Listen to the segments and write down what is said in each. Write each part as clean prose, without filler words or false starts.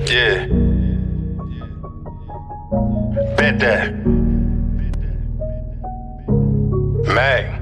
Yeah. Bet that. Mack.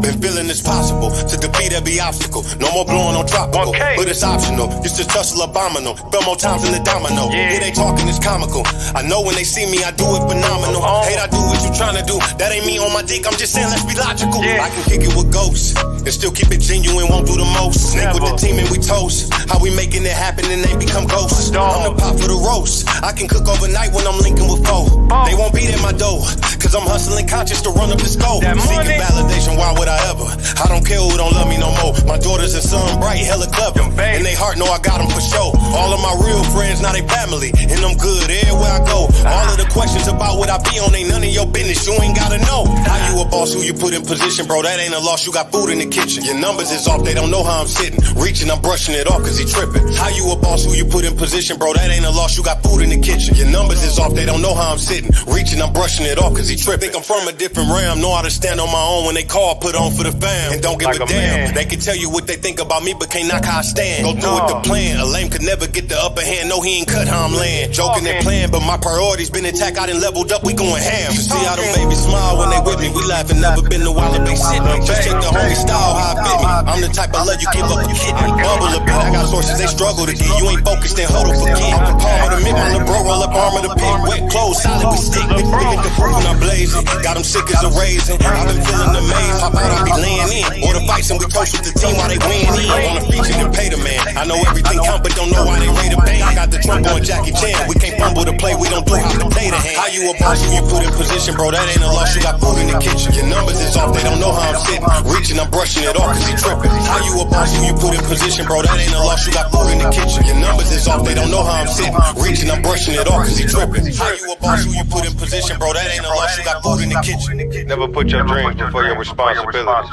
Been feeling it's possible to defeat every obstacle. No more blowing on tropical, 1K. but it's optional. Used to tussle abominable. Fell more times than the domino. Yeah. Yeah, they talking, it's comical. I know when they see me, I do it phenomenal. Hate I do what you trying to do. That ain't me on my dick. I'm just saying, let's be logical. Yeah. I can kick it with ghosts and still keep it genuine. Won't do the most. Snake with the team and we toast. How we making it happen and they become ghosts. I'm the pop for the roast. I can cook overnight when I'm linking with foe. They won't beat in my dough, cause I'm hustling conscious to run up the scope. That money. Seeking validation, why would I ever? I don't care who don't love me no more. My daughters and son bright, hella clever. And they heart know I got them for sure. All of my real friends, now they family. And I'm good everywhere I go. All of the questions about what I be on ain't none of your business. You ain't gotta know. How you a boss, who you put in position, bro? That ain't a loss, you got food in the kitchen. Your numbers is off, they don't know how I'm sitting. Reaching, I'm brushing it off cause he tripping. How you a boss, who you put in position, bro? That ain't a loss, you got food in the kitchen. Your numbers is off, they don't know how I'm sitting. Reaching, I'm brushing it off cause he tripping. Think I'm from a different realm, know how to stand on my own when they call, put on for the fam. And don't give Like a a damn. man. They can tell you what they think about me, but can't knock how I stand. Go through with the plan. A lame could never get the upper hand. No, he ain't cut how I'm laying. Joking and playing, but my priorities been intact. I done leveled up, we going ham. You see how them babies smile when they with me. We laughing, never been a while to be sitting. Just check the homie style, how I fit me. I'm the type of love you give up a kidney. Bubble a bit, I got sources they struggle to get. You ain't focused, then huddle forget. I'm the palm of the mid, my little bro roll up arm of the pit. Wet clothes, solid with stick. They make the proof when I'm blazing. Got them sick as a raisin. I've been feeling the maze. Pop out, I be laying in. Or the fights and we toast with the team while they win in. On the feature and pay the man. I know everything count, but don't know why they rate a bang. I got the trunk on Jackie Chan. We can't fumble the play, we don't do how to play the hand. How you a boss, who you put in position, bro? That ain't a loss, you got food in the kitchen. Your numbers is off, they don't know how I'm sitting. Reaching, I'm brushing it off cause he tripping. How you a boss, who you put in position, bro? That ain't a loss, you got food in the kitchen. Your numbers is off, they don't know how I'm sitting. Reaching, I'm brushing it off cause he tripping. How you a boss, who you put in position, bro? That ain't a loss, you got food in the kitchen. Never put your dreams before your responsibilities.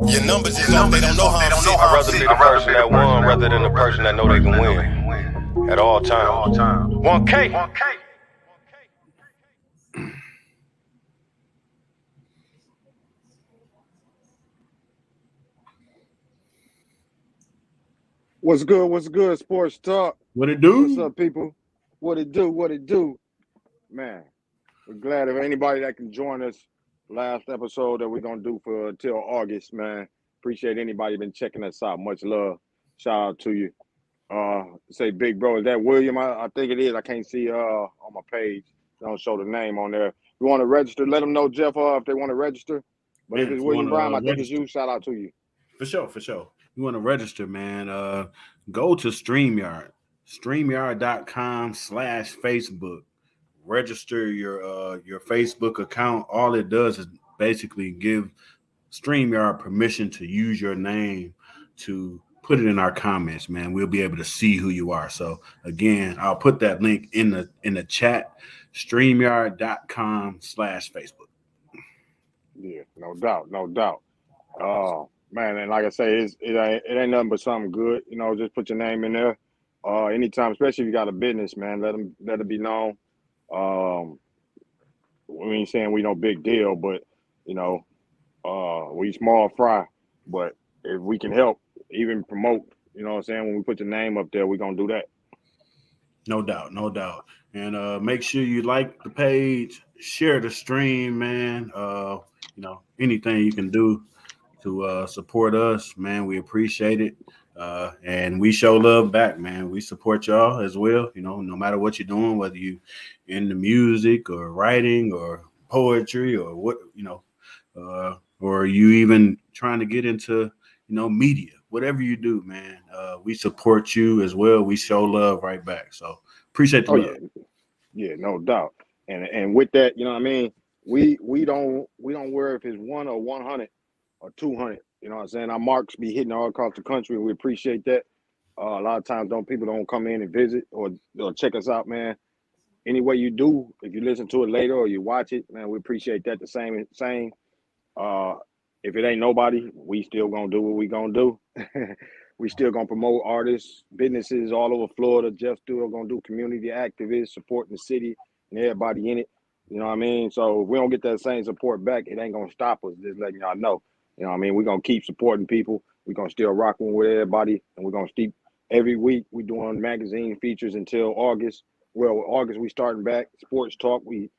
Your numbers is off, they don't know how I'm sitting. I'd rather be the person that won rather than the person that know they can win. At all times. 1K. What's good? What's good? Sports Talk. What it do? What's up, people? What it do? What it do? Man, we're glad if anybody that can join us. Last episode that we're gonna do for till August, man. Appreciate anybody been checking us out. Much love. Shout out to you. Say big bro, is that William? I think it is. I can't see on my page. They don't show the name on there. You want to register? Let them know, Jeff, if they want to register. But if it's William Brown, I think it's you. Shout out to you. For sure. You want to register, man? Go to StreamYard, StreamYard.com/Facebook. Register your Facebook account. All it does is basically give StreamYard permission to use your name to put it in our comments, man. We'll be able to see who you are. So again, I'll put that link in the chat, StreamYard.com/Facebook. Yeah, no doubt. Man, and like I say, it ain't nothing but something good. You know, just put your name in there. Anytime, especially if you got a business, man, let it be known. We ain't saying we no big deal, but you know, we small fry. But if we can help, even promote, you know what I'm saying, when we put your name up there, we're gonna do that. No doubt. And make sure you like the page, share the stream, man. Anything you can do to support us, man, we appreciate it. And we show love back, man. We support y'all as well. You know, no matter what you're doing, whether you in the music or writing or poetry or what, or you even trying to get into, media, whatever you do, man. We support you as well. We show love right back. So appreciate the love. Yeah, no doubt. And with that, you know what I mean? We don't worry if it's 1 or 100 or 200. You know what I'm saying? Our marks be hitting all across the country. We appreciate that. A lot of times people don't come in and visit or check us out, man. Any way you do, if you listen to it later or you watch it, man, we appreciate that the same. If it ain't nobody, we still gonna do what we gonna do. We still gonna promote artists, businesses all over Florida. Jeff still gonna do community activists, supporting the city and everybody in it. You know what I mean? So if we don't get that same support back, it ain't gonna stop us. Just letting y'all know. You know what I mean? We're gonna keep supporting people. We're gonna still rock one with everybody, and we're gonna keep every week. We doing magazine features until August. Well, August we starting back sports talk. We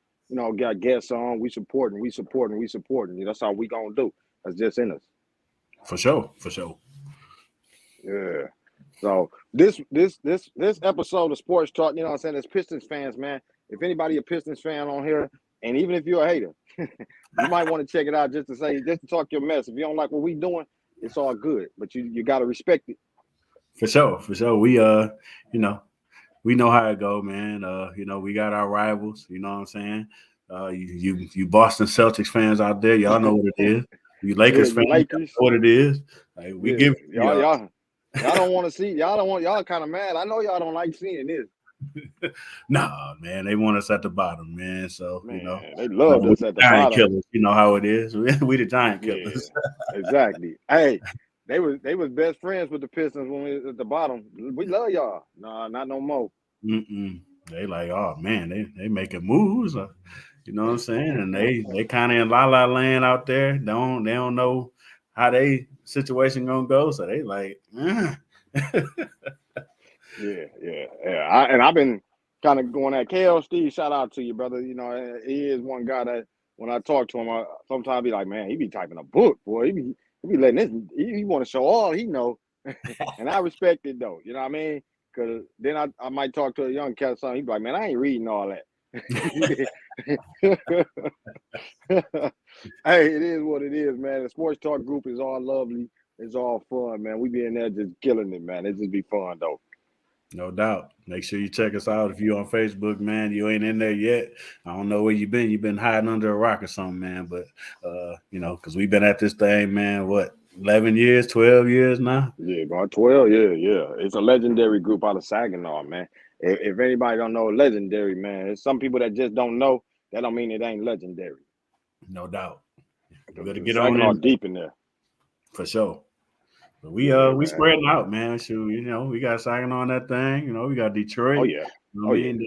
got guests on. We supporting. That's how we gonna do. That's just in us. For sure. Yeah. So this episode of Sports Talk, you know what I'm saying, as Pistons fans, man, if anybody a Pistons fan on here, and even if you're a hater, you might want to check it out just to talk your mess. If you don't like what we doing, it's all good. But you gotta respect it. For sure. We we know how it go, man. We got our rivals, you know what I'm saying? You Boston Celtics fans out there, y'all know what it is. You Lakers fans, Lakers. know what it is. Like, we give y'all don't want to see. Y'all kind of mad. I know y'all don't like seeing this. Nah, man, they want us at the bottom, man. So man, they love us at the giant bottom. Killers, you know how it is. We the giant killers. Yeah, exactly. Hey, they was best friends with the Pistons when we was at the bottom. We love y'all. Nah, not no more. They like, oh man, they making moves. You know what I'm saying? And they kind of in la la land out there. They don't know how they situation gonna go. So they like, Yeah. I've been kind of going at KL Steve. Shout out to you, brother. You know, he is one guy that when I talk to him, I sometimes be like, man, he be typing a book, boy. He be letting this. He want to show all he know, and I respect it though. You know what I mean? Because then I might talk to a young cat, son. He be like, man, I ain't reading all that. Hey, it is what it is, man. The Sports Talk group is all lovely. It's all fun, man. We be in there just killing it, man. It just be fun, though. No doubt. Make sure you check us out. If you're on Facebook, man, you ain't in there yet. I don't know where you've been. You've been hiding under a rock or something, man. But, because we've been at this thing, man, 11 years, 12 years now? Yeah, about 12, yeah. It's a legendary group out of Saginaw, man. If anybody don't know legendary, man, it's some people that just don't know. That don't mean it ain't legendary. No doubt. You better get on in deep in there. For sure. But we spreading out, man. So, we got Saginaw on that thing. We got Detroit. Oh, yeah.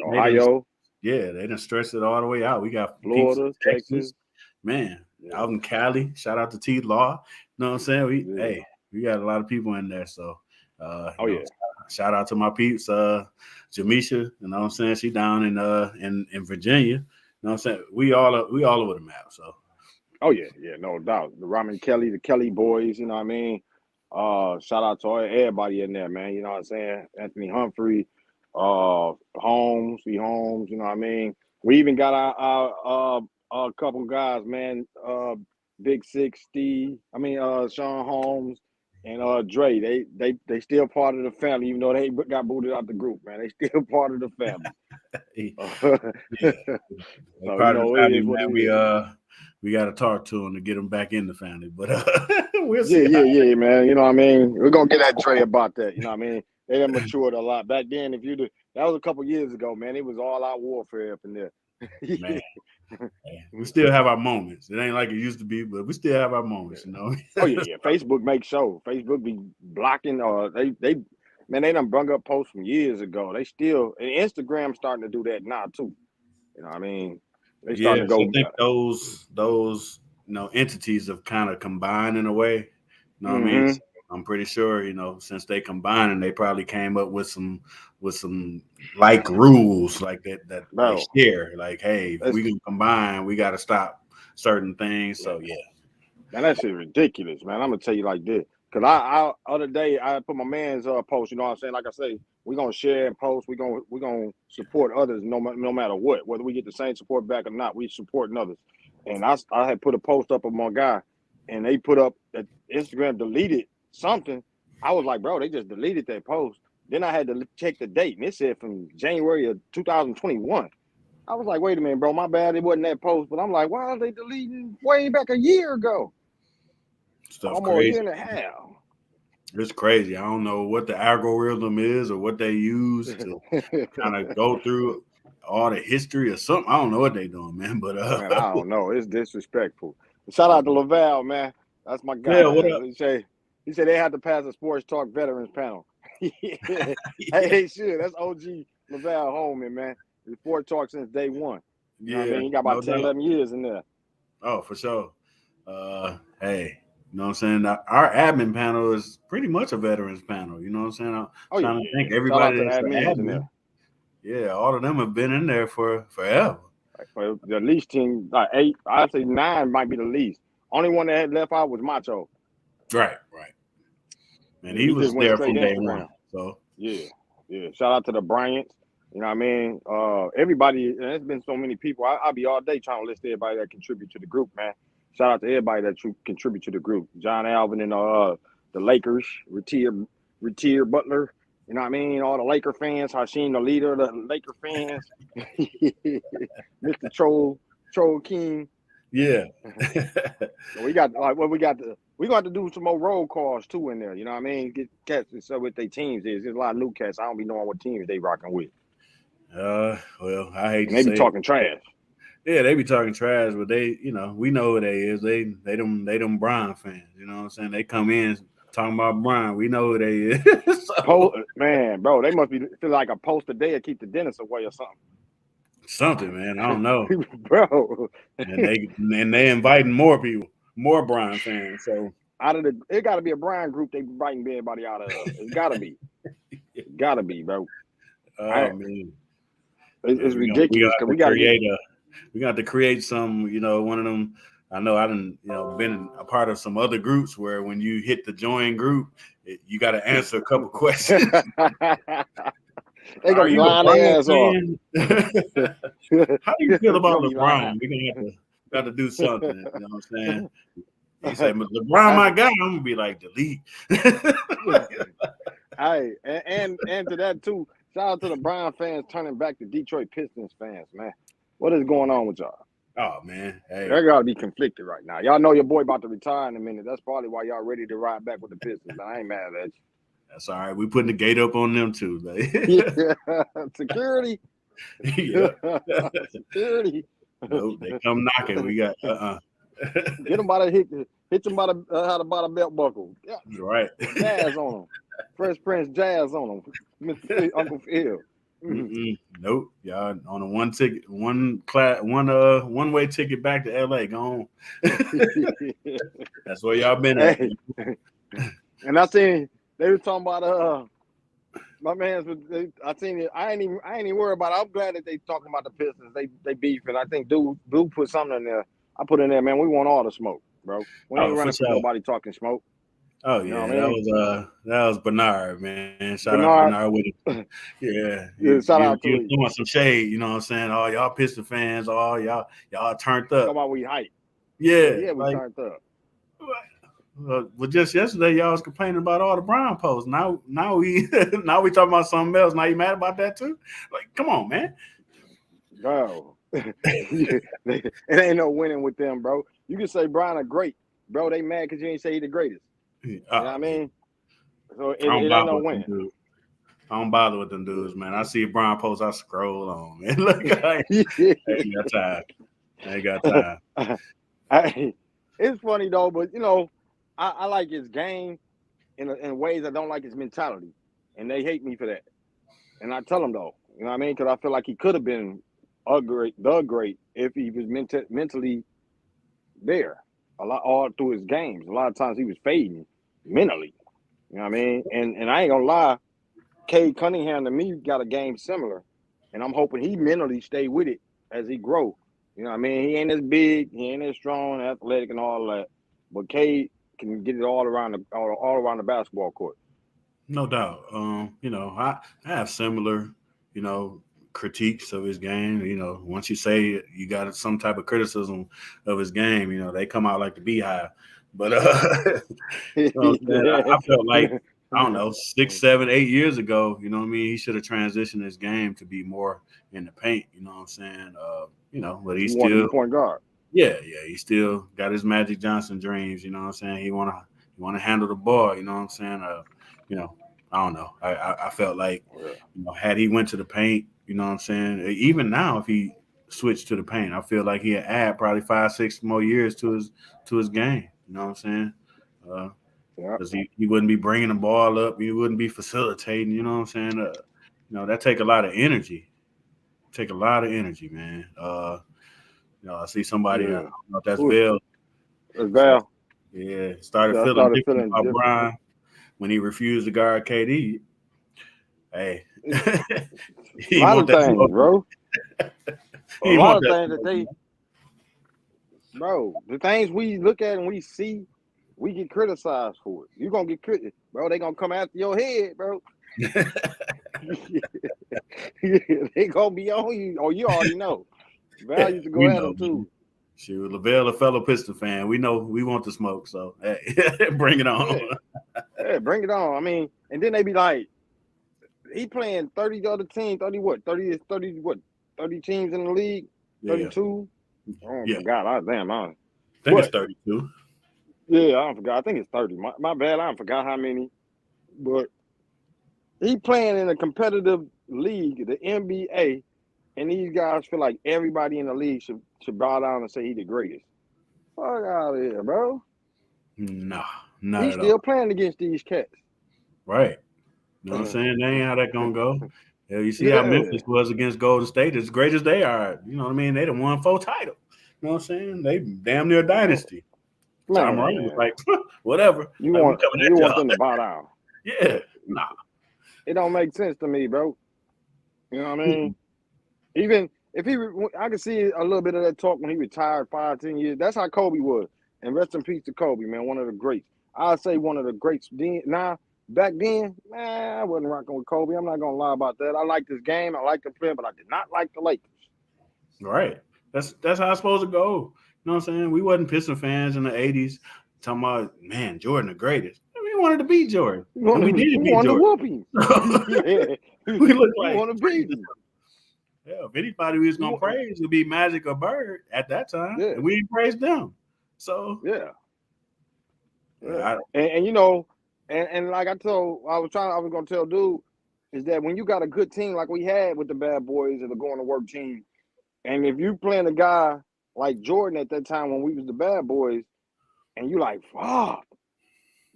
Ohio. They done stretched it all the way out. We got Florida, Texas. Man, out in Cali. Shout out to T Law. You know what I'm saying? We got a lot of people in there. So, shout out to my peeps, Jamisha. You know what I'm saying? She down in Virginia. You know what I'm saying? We all over the map. So. Oh yeah, no doubt. The Ramen Kelly, the Kelly boys. You know what I mean? Shout out to everybody in there, man. You know what I'm saying? Anthony Humphrey, Holmes, you know what I mean? We even got our couple guys, man. Big Six Steve. Sean Holmes and Dre. They still part of the family, even though they got booted out the group, man. They still part of the family. So, part of the family, man. We got to talk to them to get them back in the family, but we'll see. Yeah, man. You know what I mean? We're gonna get at Dre about that. You know what I mean? They done matured a lot. Back then, that was a couple years ago, man. It was all out warfare up in there. Man. We still have our moments. It ain't like it used to be, but we still have our moments, Oh yeah. Facebook makes sure. Facebook be blocking they done brung up posts from years ago. They still, and Instagram starting to do that now too. You know what I mean? They starting to go. So I think those entities have kind of combined in a way. You know what I mean? So I'm pretty sure, since they combined, and they probably came up with some like rules like that they share. Like, hey, if we can combine, we got to stop certain things. So yeah. Man, that shit ridiculous, man. I'm gonna tell you like this. Cause I other day I put my man's post, you know what I'm saying? Like I say, we're gonna share and post, we're gonna support others no matter what. Whether we get the same support back or not, we supporting others. And I had put a post up of my guy, and they put up that Instagram deleted something. I was like, bro, they just deleted that post. Then I had to check the date, and it said from January of 2021. I was like, wait a minute, bro, my bad, it wasn't that post. But I'm like, why are they deleting way back a year ago? Almost crazy. A year and a half. It's crazy. I don't know what the algorithm is or what they use to kind of go through all the history or something. I don't know what they're doing, man. But man, I don't know. It's disrespectful. Shout out to Laval, man. That's my guy. Yeah, what up? He said they had to pass a sports talk veterans panel. Hey, sure. That's OG Laval Holman, man. The sports talk since day one. You know what I mean? He got about 10, 11 years in there. Oh, for sure. Hey. You know what I'm saying? Our admin panel is pretty much a veterans panel. You know what I'm saying? I'm trying to think Shout out everybody to the that's an admins in there. admin. Yeah, all of them have been in there for forever. Well, the least team, like 8, I'd say 9 might be the least. Only one that had left out was Macho. Right. And he was just went there straight from day Instagram. one. So Yeah. Shout out to the Bryants. You know what I mean? Everybody, and there's been so many people. I'll be all day trying to list everybody that contribute to the group, man. Shout out to everybody that contribute to the group. John Alvin and the Lakers, Retier Butler. You know what I mean? All the Laker fans. Hashim, the leader of the Laker fans. Mr. Troll King. yeah. We got we're gonna have to do some more roll calls too in there. You know what I mean? Get cats and stuff with their teams. There's a lot of new cats. I don't be knowing what teams they rocking with. Well, I hate And to they be say talking trash. Yeah, they be talking trash, but they, we know who they is. They them Brian fans. You know what I'm saying? They come in talking about Brian. We know who they is. Man, bro, they must be feel like a post a day to keep the dentist away or something. Something, man. I don't know. Bro. And they inviting more people, more Brian fans. So it gotta be a Brian group they inviting everybody out of. It's gotta be. It gotta be, bro. Man. It's ridiculous. We got to create some, one of them. I know I done, been a part of some other groups where when you hit the join group, you got to answer a couple questions. They gonna be lying their ass off. How do you feel about LeBron? We're gonna have to do something. You know what I'm saying? He said, LeBron, my guy. I'm gonna be like, delete. Hey, and to that too. Shout out to the Brown fans turning back to Detroit Pistons fans, man. What is going on with y'all? Oh, man. Hey. They got to be conflicted right now. Y'all know your boy about to retire in a minute. That's probably why y'all ready to ride back with the Pistons. I ain't mad at you. That's all right. We putting the gate up on them too, man. Security. Yeah. Security. Nope, they come knocking. We got Get them by the hit them by the belt buckle. Yeah. Right. Jazz on them. Fresh Prince Jazz on them. Mr. Uncle Phil. Nope. Y'all on a one way ticket back to LA. Go on. That's where y'all been at. And I seen they were talking about my man's. I seen it. I ain't even worried about it. I'm glad that they talking about the Pistons. They beefing. I think Dude put something in there. I put in there, man. We want all the smoke, bro. We ain't running for nobody talking smoke. Oh yeah, that was Bernard, man. Shout out Bernard with it. Yeah, shout out to you. Want some shade, you know what I'm saying? All y'all Piston fans, all y'all turned up. Talk about we hype. Yeah, we turned up. Well, just yesterday y'all was complaining about all the Brown posts. Now we talking about something else. Now you mad about that too? Like, come on, man. Bro, it ain't no winning with them, bro. You can say Brown are great, bro. They mad because you ain't say he the greatest. You know what I mean? So it ain't no winning. I don't bother with them dudes, man. I see a Brown post, I scroll on, man. Look, I ain't got time. It's funny though, but I like his game in ways I don't like his mentality, and they hate me for that. And I tell them though, you know what I mean? Because I feel like he could have been the great if he was mentally there all through his games. A lot of times he was fading mentally. You know what I mean? And I ain't gonna lie, Cade Cunningham to me got a game similar, and I'm hoping he mentally stay with it as he grow. You know what I mean? He ain't as big, he ain't as strong, athletic, and all that, but Cade can get it all around the basketball court. No doubt. I have similar, critiques of his game. Once you say you got some type of criticism of his game, they come out like the beehive. But I felt like, I don't know, 6, 7, 8 years ago, he should have transitioned his game to be more in the paint, you know what I'm saying? But he's still point guard. Yeah, he still got his Magic Johnson dreams, you know what I'm saying? He wanna handle the ball, you know what I'm saying? I don't know. I felt like, had he went to the paint, you know what I'm saying? Even now, if he switched to the paint, I feel like he'd add probably 5, 6 more years to his game. You know what I'm saying? Because he wouldn't be bringing the ball up. He wouldn't be facilitating. You know what I'm saying? That take a lot of energy. Man. I see somebody. I don't know if that's Val. It's Val. Yeah, started So I feeling started different feeling about different. Brian when he refused to guard KD. Hey, A he lot want of that things, smoke. bro. A He lot want of that things that smoke. bro, the things we look at and we see, we get criticized for it. You gonna get criticized, bro. They gonna come after your head, bro. They gonna be on you, or you already know. Val used to go We at know, them man. too. Shoot, Lavelle, a fellow Piston fan. We know we want the smoke, so hey, bring it on. Yeah, yeah, bring it on. I mean, and then they be like, he playing 30 other teams, 30 what? 30 what? 30 teams in the league? Yeah, 32? I yeah. forgot. I I think it's but 32. yeah, I forgot. I think it's 30. My bad. I forgot how many. But he playing in a competitive league, the NBA, and these guys feel like everybody in the league should bow down and say he the greatest. Fuck out of here, bro. Nah, not He's at all. still playing against these cats. Right. You know what I'm saying? That ain't how that gonna go. Yeah, you see how Yeah. Memphis was against Golden State, as great as they are. You know what I mean? They done won 4 titles. You know what I'm saying? They damn near dynasty. John Moran was Man, like, whatever. you Like, we want coming you at want y'all. them to bow down. Yeah. Nah. It don't make sense to me, bro. You know what I mean? Even if I can see a little bit of that talk when he retired 5, 10 years. That's how Kobe was. And rest in peace to Kobe, man. One of the greats. I'd say one of the greats. Now, back then, man, I wasn't rocking with Kobe. I'm not gonna lie about that. I liked this game. I liked the player, but I did not like the Lakers. Right. That's how it's supposed to go. You know what I'm saying? We wasn't Piston fans in the 80s talking about, man, Jordan the greatest. We wanted to beat Jordan. And we did We beat wanted to Jordan. whoop him. Yeah. We looked We like want to beat him. yeah, if anybody we was gonna praise, it would be Magic or Bird at that time. Yeah. And we didn't praise them. So Yeah. yeah, And you know, and like I was gonna tell dude, is that when you got a good team like we had with the bad boys and the going to work team, and if you playing a guy like Jordan at that time when we was the bad boys, and you like, fuck,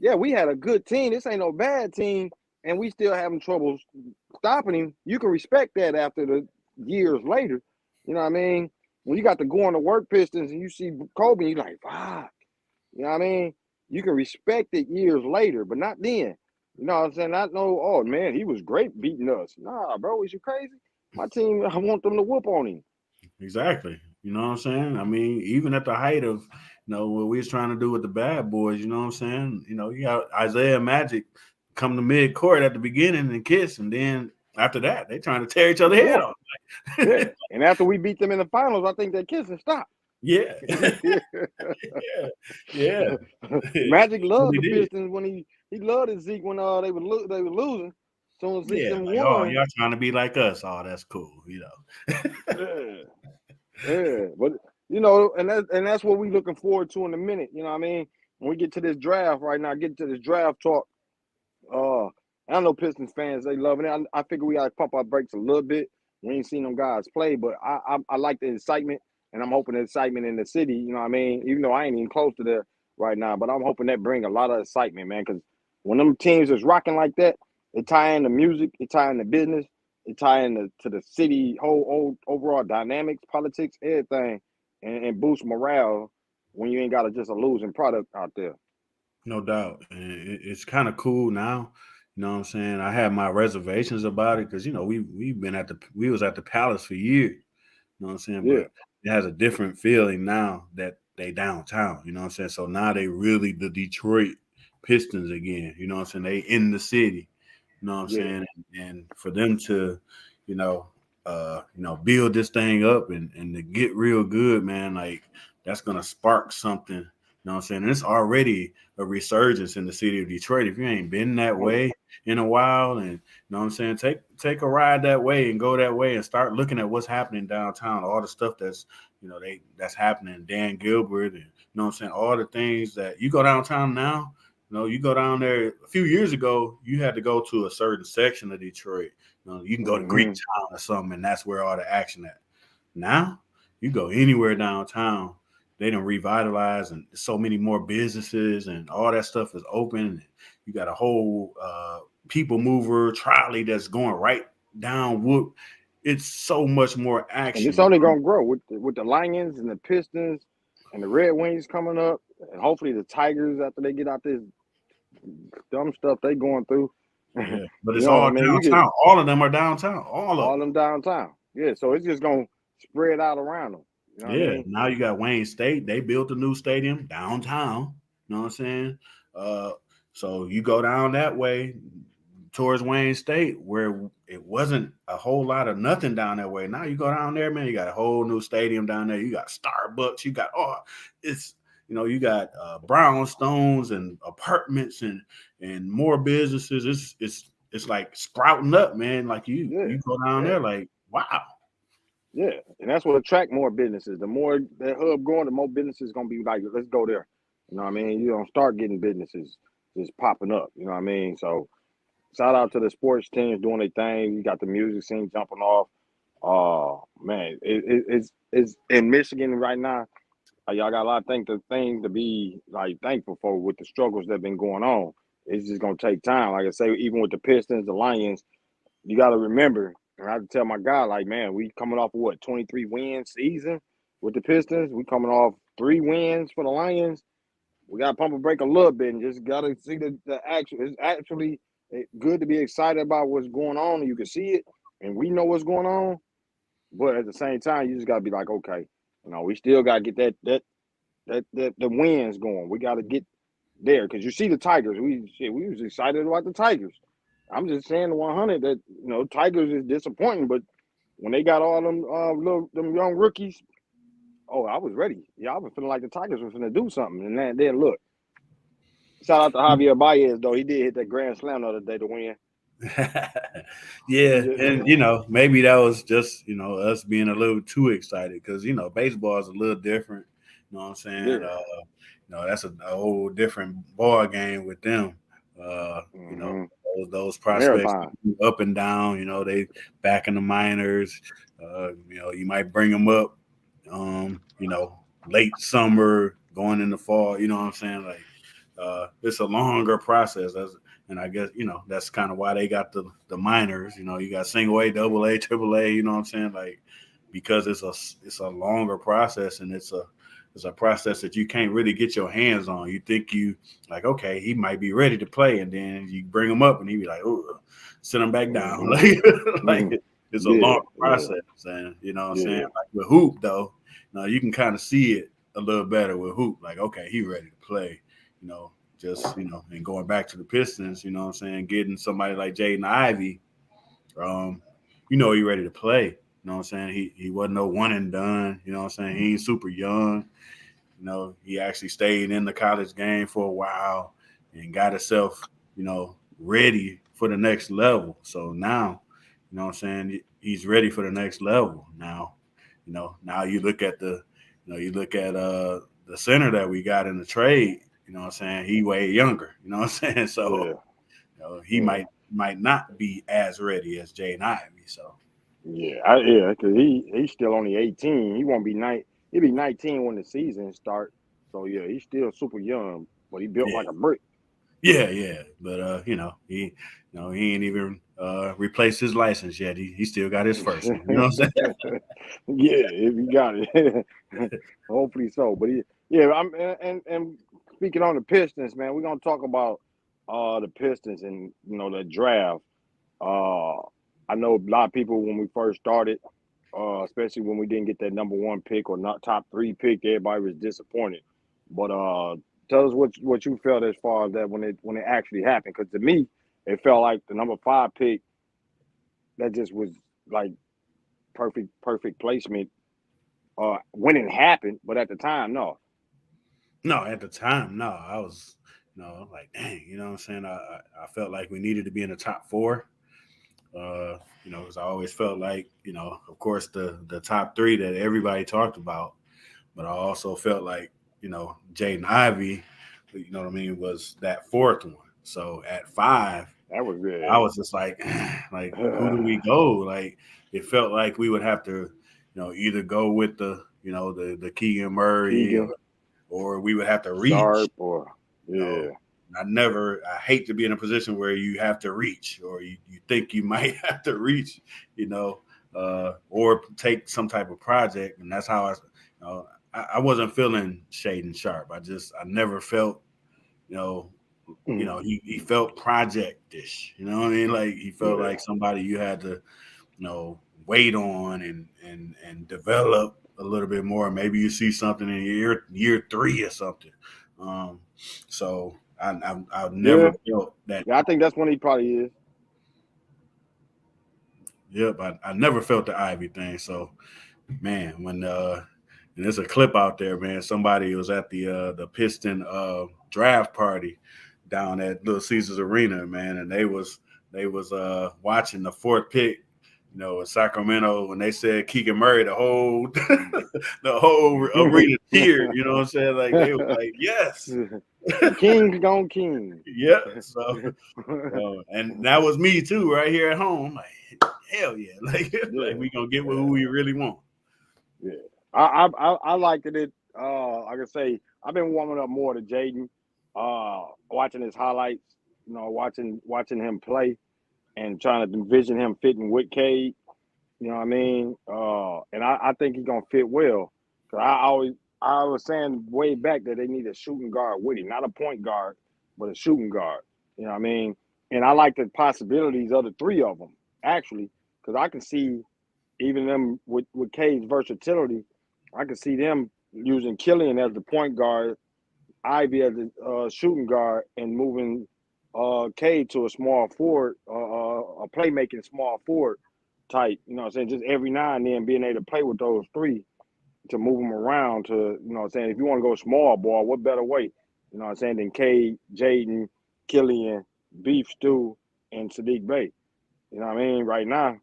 yeah, we had a good team. This ain't no bad team, and we still having trouble stopping him. You can respect that after the years later. You know what I mean? When you got the going to work Pistons and you see Kobe, you like, fuck. You know what I mean? You can respect it years later, but not then. You know what I'm saying? Not know, oh man, he was great beating us. Nah, bro, is you crazy? My team, I want them to whoop on him. exactly. You know what I'm saying? I mean, even at the height of what we was trying to do with the bad boys, you know what I'm saying? You got Isaiah and Magic come to mid court at the beginning and kiss, and then after that, they trying to tear each other head off. Yeah. And after we beat them in the finals, I think that kissing stopped. Yeah. Yeah. Magic loved Really the did. Pistons when he loved it, Zeke when they were losing. So Zeke Yeah, them like, oh, won. y'all trying to be like us. Oh, that's cool, Yeah, but and that's what we looking forward to in a minute. You know what I mean? When we get to this draft right now, get to this draft talk. I know Pistons fans, they loving it. I figure we gotta pump our brakes a little bit. We ain't seen them guys play, but I like the excitement, and I'm hoping the excitement in the city. You know what I mean? Even though I ain't even close to there right now, but I'm hoping that bring a lot of excitement, man. Because when them teams is rocking like that, it tie in the music, it tie in the business, it tie in to the city whole overall dynamics, politics, everything, and boost morale when you ain't got just a losing product out there. No doubt. And it's kind of cool now. You know what I'm saying? I had my reservations about it because we was at the Palace for years. You know what I'm saying? Yeah. But it has a different feeling now that they downtown. You know what I'm saying? So now they really the Detroit Pistons again. You know what I'm saying? They in the city. You know what I'm saying? And for them to, build this thing up and to get real good, man, like that's gonna spark something. You know what I'm saying? And it's already a resurgence in the city of Detroit. If you ain't been that way in a while, and you know what I'm saying, take a ride that way and go that way and start looking at what's happening downtown, all the stuff that's that's happening. Dan Gilbert, and you know what I'm saying, all the things that you go downtown now. You go down there a few years ago, you had to go to a certain section of Detroit. You can go to Greektown or something, and that's where all the action at. Now, you go anywhere downtown, they done revitalize, and so many more businesses and all that stuff is open. You got a whole people mover trolley that's going right down Wood. It's so much more action. And it's only gonna grow with the Lions and the Pistons and the Red Wings coming up. And hopefully the Tigers, after they get out this dumb stuff they going through, Yeah, but you it's know what I all mean? You get downtown. All of them are downtown. All of all them. them downtown. Yeah, so it's just gonna spread out around them. You know what I Yeah. mean? Now you got Wayne State. They built a new stadium downtown. You know what I'm saying? Uh, so you go down that way towards Wayne State, where it wasn't a whole lot of nothing down that way. Now you go down there, man. You got a whole new stadium down there. You got Starbucks. You got it's you got brownstones and apartments and more businesses. It's like sprouting up, man. Like Yeah, you go down yeah, there, like wow. yeah. And that's what attract more businesses. The more that hub growing, the more businesses gonna be like, let's go there. You know what I mean? You don't start getting businesses just popping up. You know what I mean? So shout out to the sports teams doing their thing. You got the music scene jumping off. Man, it's in Michigan right now. Y'all got a lot of things to be like thankful for with the struggles that been going on. It's just gonna take time. Like I say, even with the Pistons, the Lions, you got to remember. And I have to tell my guy, like, man, we coming off of what 23 win season with the Pistons. We coming off 3 wins for the Lions. We got to pump and break a little bit and just got to see the action. It's actually good to be excited about what's going on. And you can see it, and we know what's going on. But at the same time, you just got to be like, okay, we still got to get the wins going. We got to get there because you see the Tigers. We was excited about the Tigers. I'm just saying the 100 that Tigers is disappointing, but when they got all them them young rookies, oh, I was ready. Yeah, I was feeling like the Tigers was going to do something, and then look. Shout out to Javier Baez though. He did hit that grand slam the other day to win. Yeah, and maybe that was just us being a little too excited because baseball is a little different. You know what I'm saying? Yeah. That's a whole different ball game with them. Mm-hmm. Those prospects up and down. They back in the minors. You might bring them up. Late summer, going in the fall. You know what I'm saying? Like it's a longer process. And I guess, that's kind of why they got the minors. You got single A, double A, triple A, you know what I'm saying? Like, because it's a longer process and it's a process that you can't really get your hands on. You think okay, he might be ready to play. And then you bring him up and he be like, oh, sit him back down. Mm-hmm. Like it's a long process. And you know what I'm saying? Like with hoop though, you can kind of see it a little better with hoop. Like, okay, he ready to play, just, and going back to the Pistons, you know what I'm saying, getting somebody like Jaden Ivey, he ready to play. You know what I'm saying? He wasn't no one and done, you know what I'm saying? He ain't super young. He actually stayed in the college game for a while and got himself, ready for the next level. So now, you know what I'm saying, he's ready for the next level. Now, now you look at the center that we got in the trade. You know what I'm saying? He way younger. You know what I'm saying? So he might not be as ready as Jaden Ivey. So because he's still only 18. He won't be He'll be 19 when the season starts. So he's still super young, but he built like a brick. Yeah. But he ain't even replaced his license yet. He still got his first one. You know what I'm saying? If he got it. Hopefully so. But I'm and speaking on the Pistons, man, we're gonna talk about the Pistons and the draft. I know a lot of people when we first started, especially when we didn't get that number 1 pick or not top 3 pick, everybody was disappointed. But tell us what you felt as far as that when it actually happened. Because to me, it felt like the number 5 pick that just was like perfect placement when it happened. But at the time, no. No, at the time, no. I was, like, dang, you know what I'm saying? I felt like we needed to be in the top 4. Because I always felt like, of course, the top 3 that everybody talked about, but I also felt like, Jaden Ivey, you know what I mean, was that 4th one. So at 5, that was good. I was just like who do we go? Like, it felt like we would have to, either go with the Keegan Murray or we would have to reach. Sharp or I hate to be in a position where you have to reach or you think you might have to reach, or take some type of project. And that's how I wasn't feeling Shaden Sharp. I never felt, you know, he felt project-ish. You know what I mean? Like he felt like somebody you had to, wait on and develop a little bit more. Maybe you see something in year 3 or something. So I've never felt that. Yeah, I think that's when he probably is. Yep, I never felt the Ivy thing. So, man, when and there's a clip out there, man. Somebody was at the Piston draft party down at Little Caesars Arena, man, and they was watching the 4th pick, in Sacramento when they said Keegan Murray, the whole the whole arena cheered. You know what I'm saying? Like they were like, yes. King gone king. Yeah. So, and that was me too, right here at home. Like, hell yeah! Like we gonna get who we really want. Yeah, I liked it. Like I say, I've been warming up more to Jaden, watching his highlights. Watching him play, and trying to envision him fitting with Cade. You know what I mean? And I think he's gonna fit well. Cause I was saying way back that they need a shooting guard with him, not a point guard, but a shooting guard. You know what I mean? And I like the possibilities of the 3 of them actually, because I can see even them with Cade's versatility. I can see them using Killian as the point guard, Ivy as the shooting guard, and moving Cade to a small forward, a playmaking small forward type. You know what I'm saying? Just every now and then being able to play with those 3 to move them around to, you know what I'm saying? If you want to go small ball, what better way? You know what I'm saying? Than Cade, Jaden, Killian, Beef Stew, and Sadiq Bey. You know what I mean? Right now,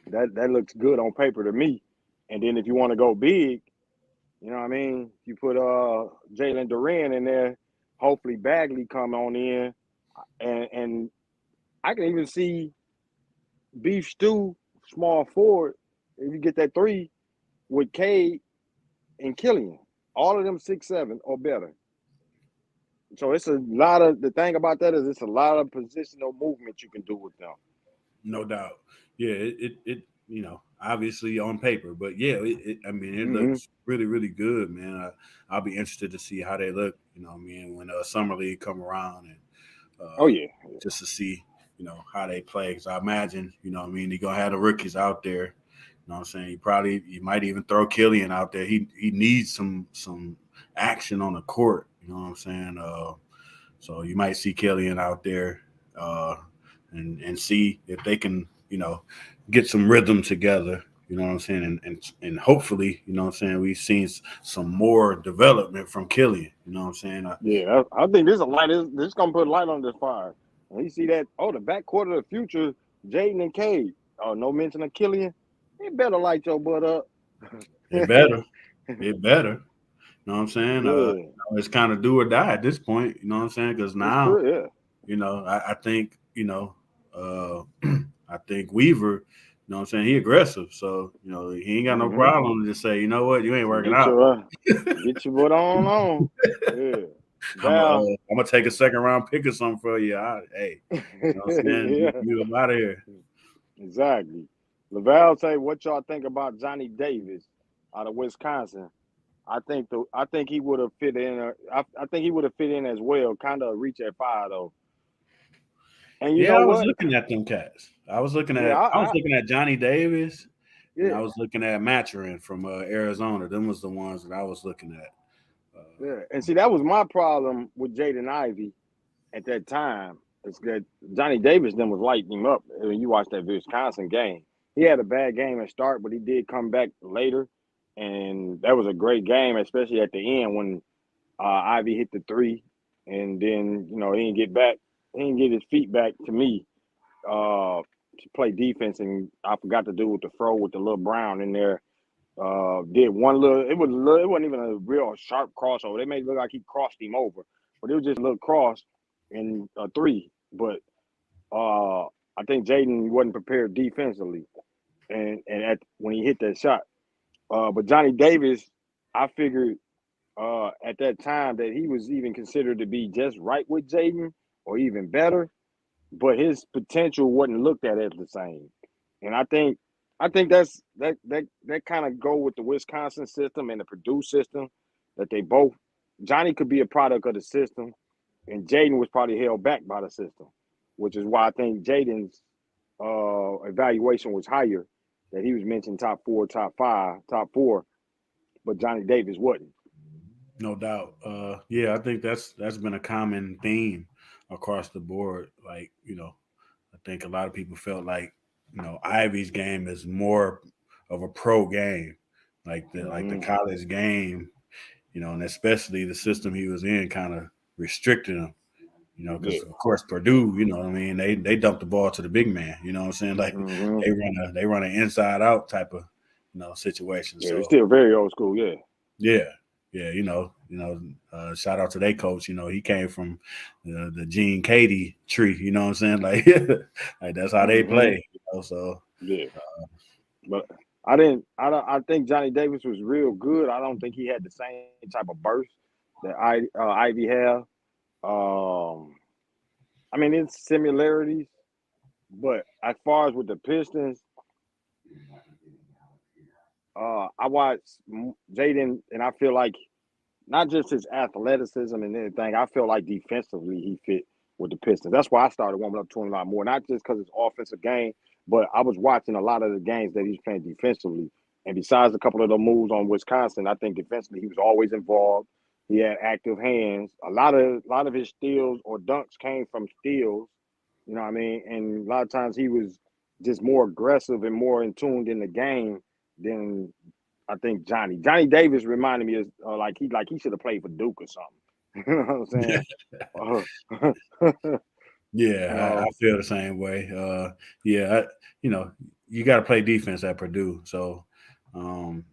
that looks good on paper to me. And then if you want to go big, you know what I mean? You put Jalen Duran in there, hopefully Bagley come on in, and I can even see Beef Stew, small forward, if you get that 3 with Cade and Killian. All of them 6'7" or better. So it's a lot of, the thing about that is it's a lot of positional movement you can do with them. No doubt. Yeah, it obviously on paper, but yeah, it looks really, really good, man. I'll be interested to see how they look, when Summer League come around and just to see, how they play. Because I imagine, they're gonna have the rookies out there. You know what I'm saying? You might even throw Killian out there. He needs some action on the court. You know what I'm saying? So you might see Killian out there and see if they can, get some rhythm together. You know what I'm saying? And hopefully, we've seen some more development from Killian. You know what I'm saying? I think this is gonna put light on this fire. When you see that, the backcourt of the future, Jaden and Cade. Oh, no mention of Killian. It better light your butt up. It better. It better. You know what I'm saying? It's kind of do or die at this point. You know what I'm saying? Because now, I think, I think Weaver, you know what I'm saying, he aggressive. So, he ain't got no problem to just say, you know what, you ain't working out. Get your butt on. Yeah. I'm going to take a second round pick or something for you. Hey, you know what I'm saying? You out of here. Exactly. Laval say, what y'all think about Johnny Davis out of Wisconsin? I think he would have fit in. I think he would have fit in as well. Kind of reach at 5 though. And you know I was what? looking at them cats. I was looking at Johnny Davis. Yeah. And I was looking at Maturin from Arizona. Them was the ones that I was looking at. And see, that was my problem with Jaden Ivey at that time. It's that Johnny Davis then was lighting him up. When you watch that Wisconsin game, he had a bad game at start, but he did come back later, and that was a great game, especially at the end when Ivey hit the 3, and then he didn't get back. He didn't get his feet back to me to play defense, and I forgot to do with the throw with the little Brown in there. Did one little. It wasn't even a real sharp crossover. They made it look like he crossed him over, but it was just a little cross and a 3. But I think Jaden wasn't prepared defensively, and when he hit that shot. But Johnny Davis, I figured at that time that he was even considered to be just right with Jaden or even better, but his potential wasn't looked at as the same. And I think I think that kind of go with the Wisconsin system and the Purdue system. That they both Johnny could be a product of the system, and Jaden was probably held back by the system, which is why I think Jaden's evaluation was higher. That he was mentioned top 4, top 5, top 4, but Johnny Davis wasn't. No doubt. Yeah, I think that's been a common theme across the board. Like, I think a lot of people felt like, Ivy's game is more of a pro game, like the college game, and especially the system he was in kind of restricted him. Yeah. Because of course Purdue, what I mean, they dump the ball to the big man. You know what I'm saying? Like they run an inside out type of situation. Yeah, So it's still very old school. Yeah. yeah. Shout out to their coach. He came from the Gene Katie tree. You know what I'm saying? Like, like that's how they play. So yeah. But I think Johnny Davis was real good. I don't think he had the same type of burst that Ivy have. I mean, it's similarities, but as far as with the Pistons, I watched Jaden, and I feel like not just his athleticism and anything. I feel like defensively he fit with the Pistons. That's why I started warming up to him a lot more. Not just because it's offensive game, but I was watching a lot of the games that he's playing defensively. And besides a couple of the moves on Wisconsin, I think defensively he was always involved. He had active hands. A lot of his steals or dunks came from steals. You know what I mean? And a lot of times he was just more aggressive and more in tuned in the game than I think Johnny Davis reminded me of like he should have played for Duke or something. You know what I'm saying? yeah, I feel the same way. You got to play defense at Purdue. So, and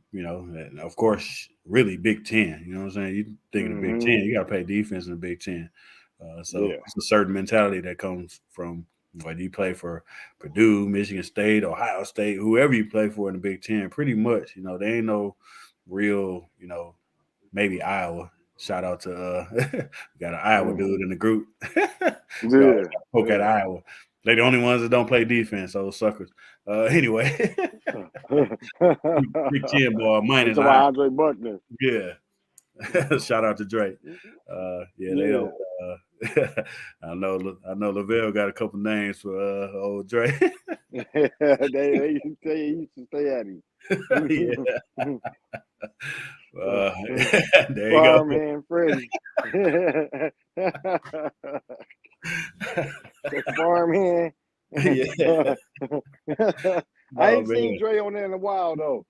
of course, really Big Ten. You know what I'm saying? You think of the Big Ten, you got to play defense in the Big Ten. So it's a certain mentality that comes from whether you play for Purdue, Michigan State, Ohio State, whoever you play for in the Big Ten. Pretty much, there ain't no real, maybe Iowa. Shout out to we got an Iowa dude in the group. Poke at Iowa. They the only ones that don't play defense, those suckers. Anyway, Big Ten ball minus Andre Buckner. Yeah. Shout out to Drake. They don't. I know Lavelle got a couple names for old Drake. they used to stay at him. There you go. Man, Freddie. Farmhand. Yeah. I ain't seen Dre on there in a while though.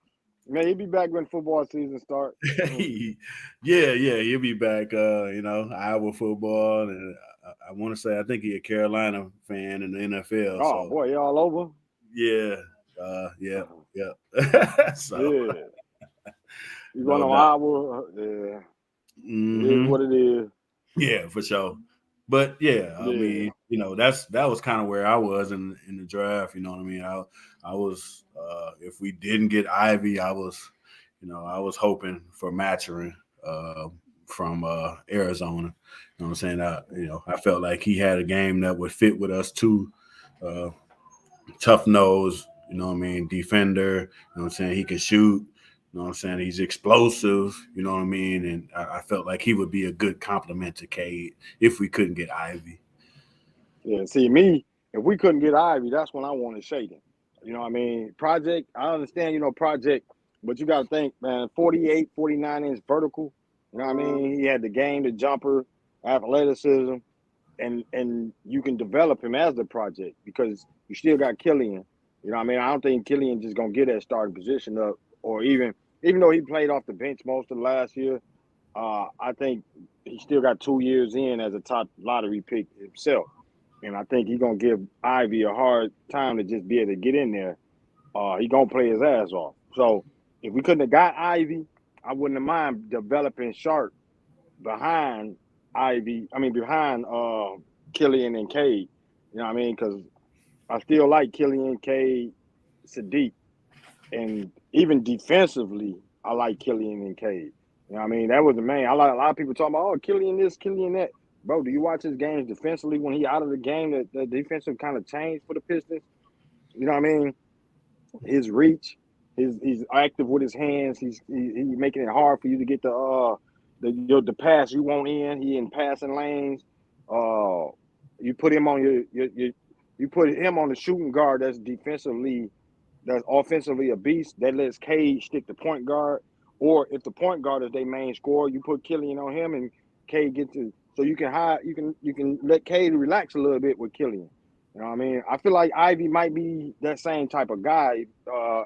Man, he'll be back when football season starts. Yeah, he'll be back. Iowa football, and I want to say I think he's a Carolina fan in the NFL. Oh so. Boy, you all over? Yeah. So, yeah. You going to Iowa? Yeah. It is what it is. Yeah, for sure. But I mean, that was kind of where I was in the draft. You know what I mean? I was if we didn't get Ivy, I was hoping for Maturin from Arizona. You know what I'm saying? I felt like he had a game that would fit with us too. Tough nose, you know what I mean? Defender, you know what I'm saying? He can shoot. You know what I'm saying? He's explosive, you know what I mean? And I felt like he would be a good complement to Cade if we couldn't get Ivy. Yeah, see, me, if we couldn't get Ivy, that's when I wanted Shaden. You know what I mean? Project, I understand, Project, but you got to think, man, 48, 49-inch vertical. You know what I mean? He had the game, the jumper, athleticism, and you can develop him as the project because you still got Killian. You know what I mean? I don't think Killian just going to get that starting position up. Or even though he played off the bench most of last year, I think he still got 2 years in as a top lottery pick himself. And I think he's going to give Ivy a hard time to just be able to get in there. He's going to play his ass off. So if we couldn't have got Ivy, I wouldn't have mind developing Sharp behind Killian and Cade. You know what I mean? Because I still like Killian, Cade, Sadiq. And even defensively, I like Killian and Cade. You know what I mean? That was the main. I like a lot of people talking about, Killian this, Killian that. Bro, do you watch his games defensively when he out of the game? The defensive kind of changed for the Pistons. You know what I mean? his reach, he's active with his hands. He's making it hard for you to get the pass you want in. He in passing lanes. Uh, you put him on your you put him on the shooting guard that's offensively a beast. That lets Cade stick the point guard. Or if the point guard is their main scorer, you put Killian on him and Cade gets to so you can let Cade relax a little bit with Killian. You know what I mean? I feel like Ivy might be that same type of guy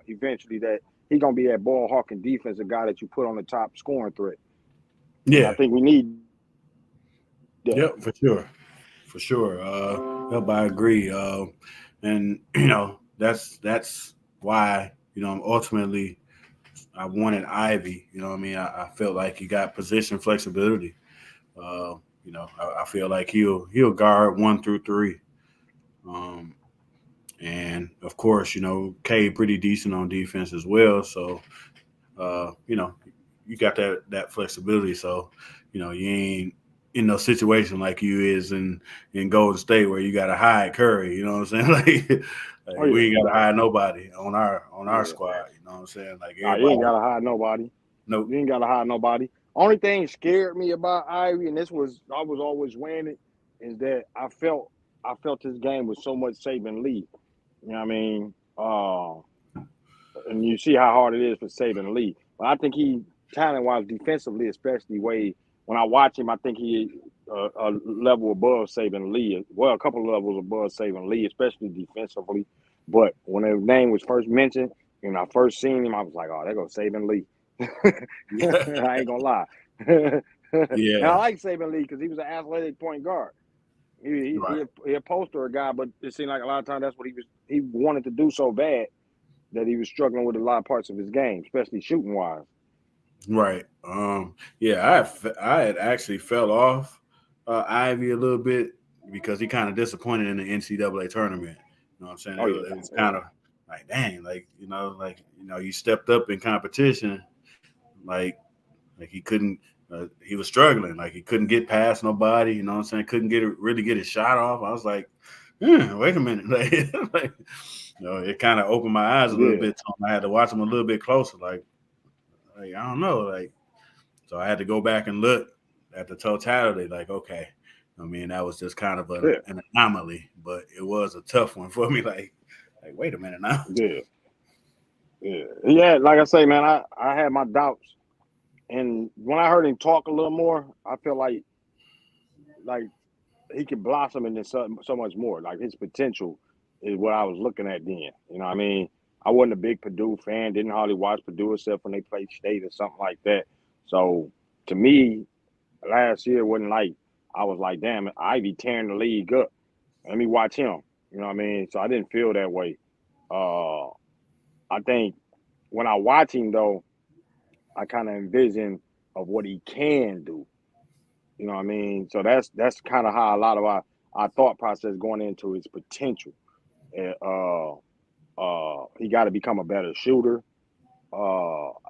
eventually that he gonna be that ball hawking defensive guy that you put on the top scoring threat. And I Yeah. think we need that. Yep, for sure. Yep, I agree. And that's why ultimately I wanted Ivy. You know what I mean? I felt like he got position flexibility. I feel like he'll guard 1 through 3. Um, and of course, K pretty decent on defense as well. So you got that flexibility. So, you ain't in no situation like you is in Golden State where you got to hide Curry. You know what I'm saying? Like Oh yeah, we ain't got to hide nobody on our yeah. squad. You know what I'm saying? Like Nah, you ain't everybody. gotta hide nobody. Nope. You ain't gotta hide nobody. Only thing scared me about Ivy, and I was always weighing it, is that I felt this game with so much Saban Lee. You know what I mean? And you see how hard it is for Saban Lee. But I think he talent wise, defensively, especially way when I watch him, I think he a level above Saban Lee. Well, a couple of levels above Saban Lee, especially defensively. But when his name was first mentioned, and I first seen him, I was like, "Oh, there goes Saban Lee." I ain't gonna lie. And I Yeah. like Saban Lee because he was an athletic point guard. Right. He a poster guy, but it seemed like a lot of times that's what he wanted to do so bad that he was struggling with a lot of parts of his game, especially shooting wise. Right. Yeah, I had actually fell off Ivy a little bit because he kind of disappointed in the NCAA tournament. You know what I'm saying? Oh yeah, It was kind yeah, of like, dang, you stepped up in competition, like he couldn't. He was struggling, like he couldn't get past nobody. You know what I'm saying? Couldn't really get his shot off. I was like, wait a minute, it kind of opened my eyes a little yeah, bit. I had to watch him a little bit closer, like I don't know, so I had to go back and look at the totality. Like, okay, I mean, that was just kind of yeah, an anomaly, but it was a tough one for me. Like wait a minute now. yeah, yeah. Like I say, man, I had my doubts, and when I heard him talk a little more, I feel like he could blossom into so much more. Like his potential is what I was looking at then. You know what I mean? I wasn't a big Purdue fan, didn't hardly watch Purdue except when they played state or something like that. So to me, last year wasn't like I was like, damn, Ivy tearing the league up. Let me watch him. You know what I mean? So I didn't feel that way. Uh I think when I watch him though, I kind of envision of what he can do. You know what I mean? So that's kind of how a lot of our thought process going into his potential. He got to become a better shooter,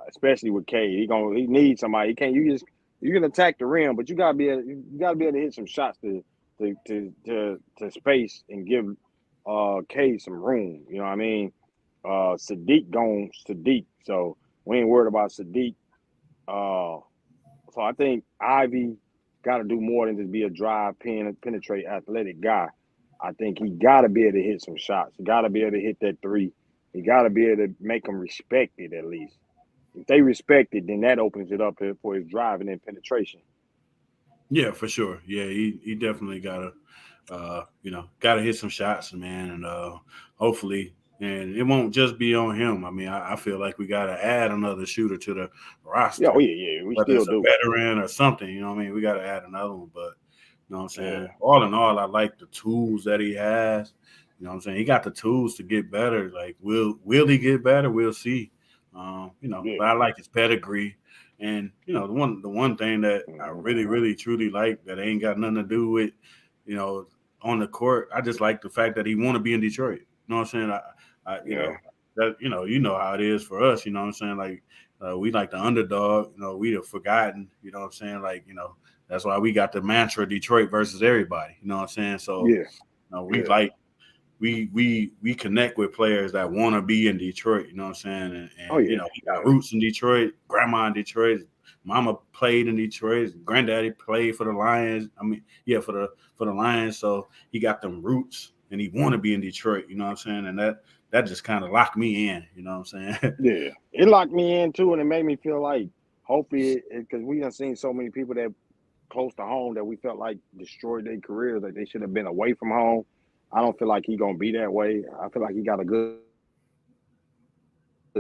especially with K. He needs somebody. He can't. You can attack the rim, but you gotta be able to hit some shots to space and give K some room. You know what I mean? Sadiq gone Sadiq, so we ain't worried about Sadiq. Uh, so I think Ivy got to do more than just be a drive, penetrate, athletic guy. I think he got to be able to hit some shots. He got to be able to hit that three. He got to be able to make them respect it at least. If they respect it, then that opens it up for his driving and penetration. Yeah, for sure. Yeah, he definitely gotta hit some shots, man, and hopefully, and it won't just be on him. I mean, I feel like we gotta add another shooter to the Yeah, oh roster, yeah, we whether still it's a do. veteran or something. You know what I mean? We gotta add another one, but you know what I'm Yeah, saying. All in all, I like the tools that he has. You know what I'm saying? He got the tools to get better. Like, will he get better? We'll see. yeah, But I like his pedigree. And the one thing that I mm-hmm. really, really, truly like that ain't got nothing to do with, you know, on the court. I just like the fact that he want to be in Detroit. You know what I'm saying? Yeah, That how it is for us. You know what I'm saying? Like we like the underdog. We the forgotten. You know what I'm saying? Like that's why we got the mantra Detroit versus everybody. You know what I'm saying? So yeah, we yeah, like we connect with players that want to be in Detroit. You know what I'm saying? And you know, he got yeah. roots in Detroit. Grandma in Detroit. Mama played in Detroit. Granddaddy played for the Lions. I mean, yeah, for the Lions. So he got them roots, and he want to be in Detroit. You know what I'm saying? And that just kind of locked me in. You know what I'm saying? Yeah, it locked me in too, and it made me feel like hopefully, because we have seen so many people that close to home that we felt like destroyed their careers, that they should have been away from home. I don't feel like he's gonna be that way. I feel like he got a good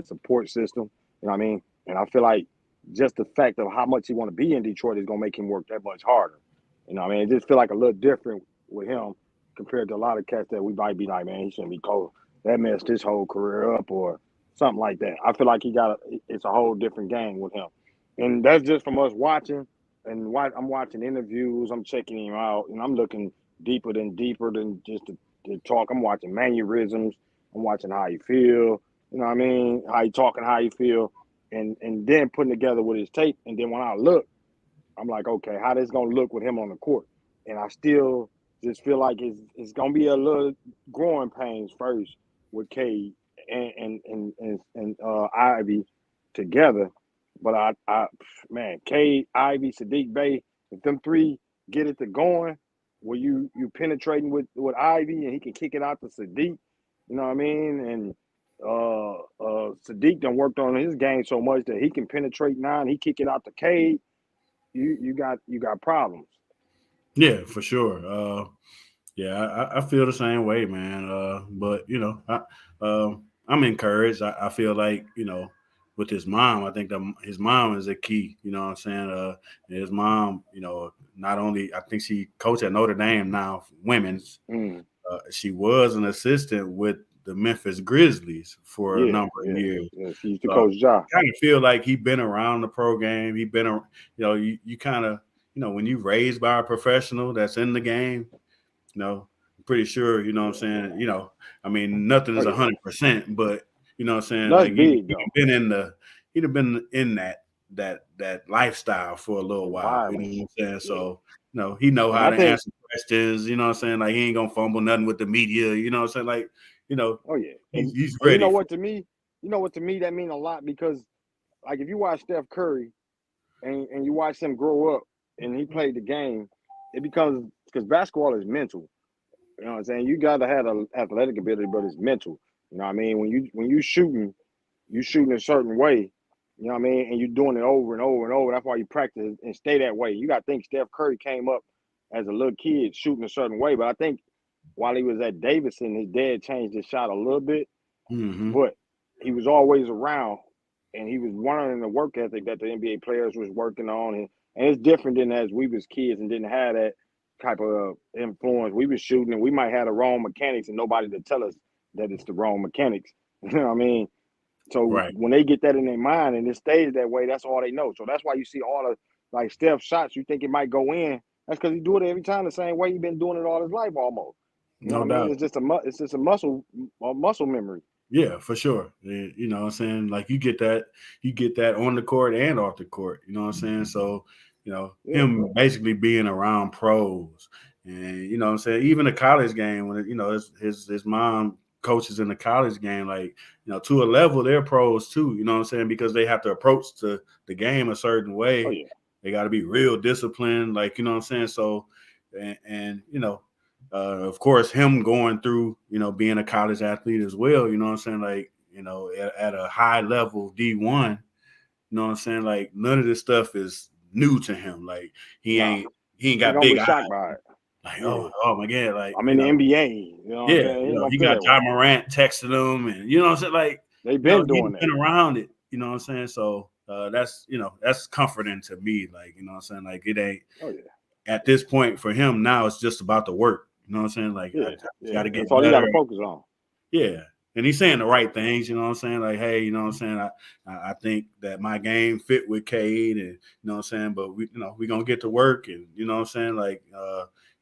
support system. You know what I mean? And I feel like just the fact of how much he want to be in Detroit is gonna make him work that much harder. You know what I mean? It just feel like a little different with him compared to a lot of cats that we might be like, man, he shouldn't be cold. That messed his whole career up or something like that. I feel like it's a whole different game with him. And that's just from us watching I'm watching interviews, I'm checking him out, and I'm looking deeper than just to talk. I'm watching mannerisms, I'm watching how he feel, you know what I mean, how he talking, how he feel, and then putting together with his tape. And then when I look, I'm like, okay, how this gonna look with him on the court? And I still just feel like it's gonna be a little growing pains first with Cade and Ivy together. But man, Cade, Ivy, Sadiq Bey, if them three get it to going, where you penetrating with Ivy and he can kick it out to Sadiq, you know what I mean? And Sadiq done worked on his game so much that he can penetrate now and he kick it out to Cade. You got problems. Yeah, for sure. Yeah, I feel the same way, man. But you know, I'm encouraged. I feel like, you know, with his mom, I think his mom is a key. You know what I'm saying? His mom, you know, not only I think she coached at Notre Dame now, women's. She was an assistant with the Memphis Grizzlies for a number of years. Yeah, she used to coach Ja. I kind of feel like he been around the pro game. He been, you know, you kind of, you know, when you raised by a professional that's in the game, you know, I'm pretty sure, you know what I'm saying? You know, I mean, nothing is 100%, but you know what I'm saying? That's Like big, he'd have been in that lifestyle for a little while. You know what I'm saying? So, you know, he know how to answer questions, you know what I'm saying? Like he ain't gonna fumble nothing with the media, you know what I'm saying? Like, you know, he's ready. You know what to me that mean a lot, because like if you watch Steph Curry and you watch him grow up and he played the game, it becomes, because basketball is mental. You know what I'm saying? You gotta have an athletic ability, but it's mental. You know what I mean? When you shooting a certain way, you know what I mean, and you're doing it over and over and over. That's why you practice and stay that way. You gotta think Steph Curry came up as a little kid shooting a certain way, but I think while he was at Davidson, his dad changed his shot a little bit, but he was always around, and he was learning the work ethic that the NBA players was working on, and it's different than as we was kids and didn't have that type of influence. We was shooting, and we might have the wrong mechanics, and nobody to tell us that it's the wrong mechanics. You know what I mean? So when they get that in their mind and it stays that way, that's all they know. So that's why you see all the like Steph shots. You think it might go in? That's because he do it every time the same way. He been doing it all his life almost. You know what I mean? It's just a muscle memory. Yeah, for sure. You know what I'm saying? Like you get that on the court and off the court. You know what I'm saying? So, you know, him basically being around pros, and you know what I'm saying, even the college game when you know his mom coaches in the college game, like, you know, to a level they're pros too. You know what I'm saying? Because they have to approach the game a certain way. They got to be real disciplined, like, you know what I'm saying? So, and you know. Of course, him going through, you know, being a college athlete as well, you know what I'm saying? Like, you know, at a high level D1, you know what I'm saying? Like, none of this stuff is new to him. Like, he ain't got big eyes. Shocked by it. Like, oh my God. Like, I'm in the NBA. You know what I'm saying? You know, he got Ja Morant texting him, and you know what I'm saying? Like, they've been doing that. Been around it, you know what I'm saying? So that's, you know, that's comforting to me. Like, you know what I'm saying? Like, it ain't at this point for him now, it's just about the work. You know what I'm saying? Like, I got to get that's all you got to focus on. Yeah. And he's saying the right things, you know what I'm saying? Like, hey, you know what I'm saying? I think that my game fit with Cade, and you know what I'm saying? But we, you know, we're gonna get to work, and you know what I'm saying? Like,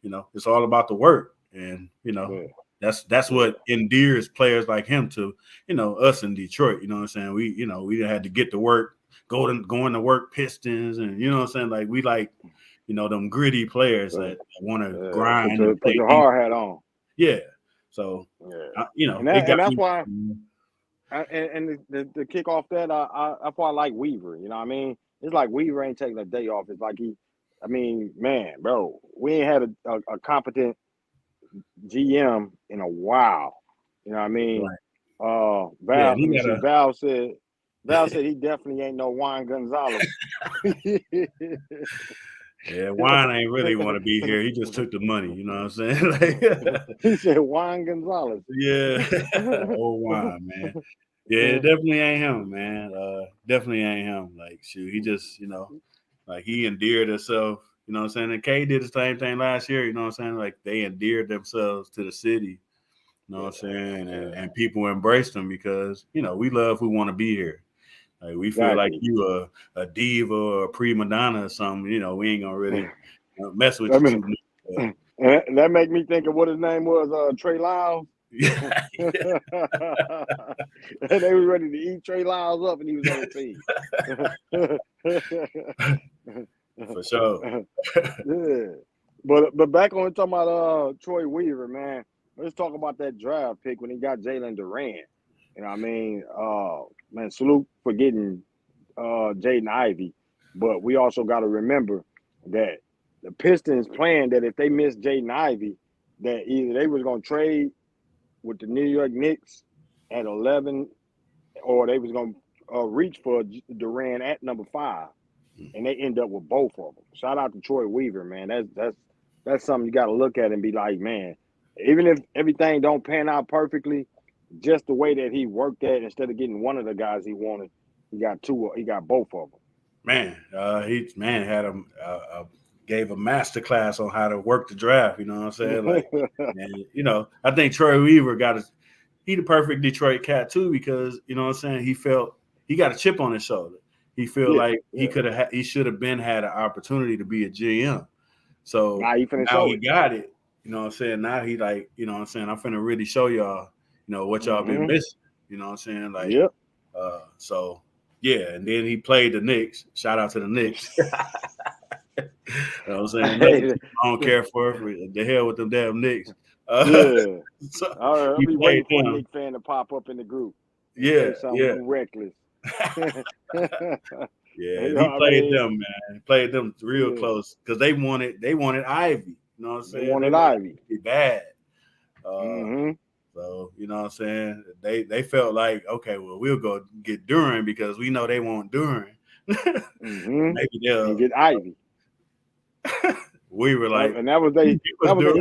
you know, it's all about the work. And, you know, that's what endears players like him to, you know, us in Detroit. You know what I'm saying? We, you know, we had to get to work, going to work Pistons, and you know what I'm saying? Like, we like, you know, them gritty players that want to grind. Put your hard hat on. Yeah. So, Yeah. it got That's me. why. To kick off that, that's why I like Weaver. You know what I mean? It's like Weaver ain't taking a day off. It's like man, bro, we ain't had a competent GM in a while. You know what I mean? Right. Yeah, Val, and let he me got see. a. Val said he definitely ain't no Juan Gonzalez. Yeah, Wine ain't really want to be here. He just took the money. You know what I'm saying? Like, He said Juan Gonzalez. yeah, old Wine, man. Yeah, it definitely ain't him, man. Definitely ain't him. Like, shoot, he just, like he endeared himself. You know what I'm saying? And K did the same thing last year. You know what I'm saying? Like they endeared themselves to the city. You know what I'm saying? And people embraced them because we love who want to be here. Like we feel like Exactly. you a diva or a prima donna or something. We ain't gonna really mess with I you too mean, much. and that make me think of what his name was, Trey Lyles. Yeah, And they were ready to eat Trey Lyles up, and he was on the team. for sure. Yeah, but back on talking about Troy Weaver, man. Let's talk about that draft pick when he got Jalen Durant. You know what I mean? Man, salute for getting Jaden Ivey, but we also got to remember that the Pistons planned that if they missed Jaden Ivey, that either they was gonna trade with the New York Knicks at 11, or they was gonna reach for Durant at number 5, and they end up with both of them. Shout out to Troy Weaver, man. That's something you got to look at and be like, man, even if everything don't pan out perfectly, just the way that he worked at, instead of getting one of the guys he wanted, he got both of them. Man, he had gave a master class on how to work the draft. You know what I'm saying? Like, and I think Troy Weaver he the perfect Detroit cat too, because you know what I'm saying. He felt he got a chip on his shoulder. He feel like he should have had an opportunity to be a GM. So now he got it. You know what I'm saying? Now he like, you know what I'm saying? I'm finna really show y'all, what y'all been missing. You know what I'm saying? Like, so yeah, and then he played the Knicks. Shout out to the Knicks. You know what I'm saying? I don't care for the hell with them damn Knicks. So I'll be waiting for a them. Knicks fan to pop up in the group. Yeah, say something reckless. Yeah, he played them, man. He played them real close because they wanted Ivy. You know what I'm saying? They wanted Ivy bad. So you know what I'm saying? They felt like, okay, well, we'll go get Duran because we know they want Duran. Maybe they'll get Ivy. We were like, and that was their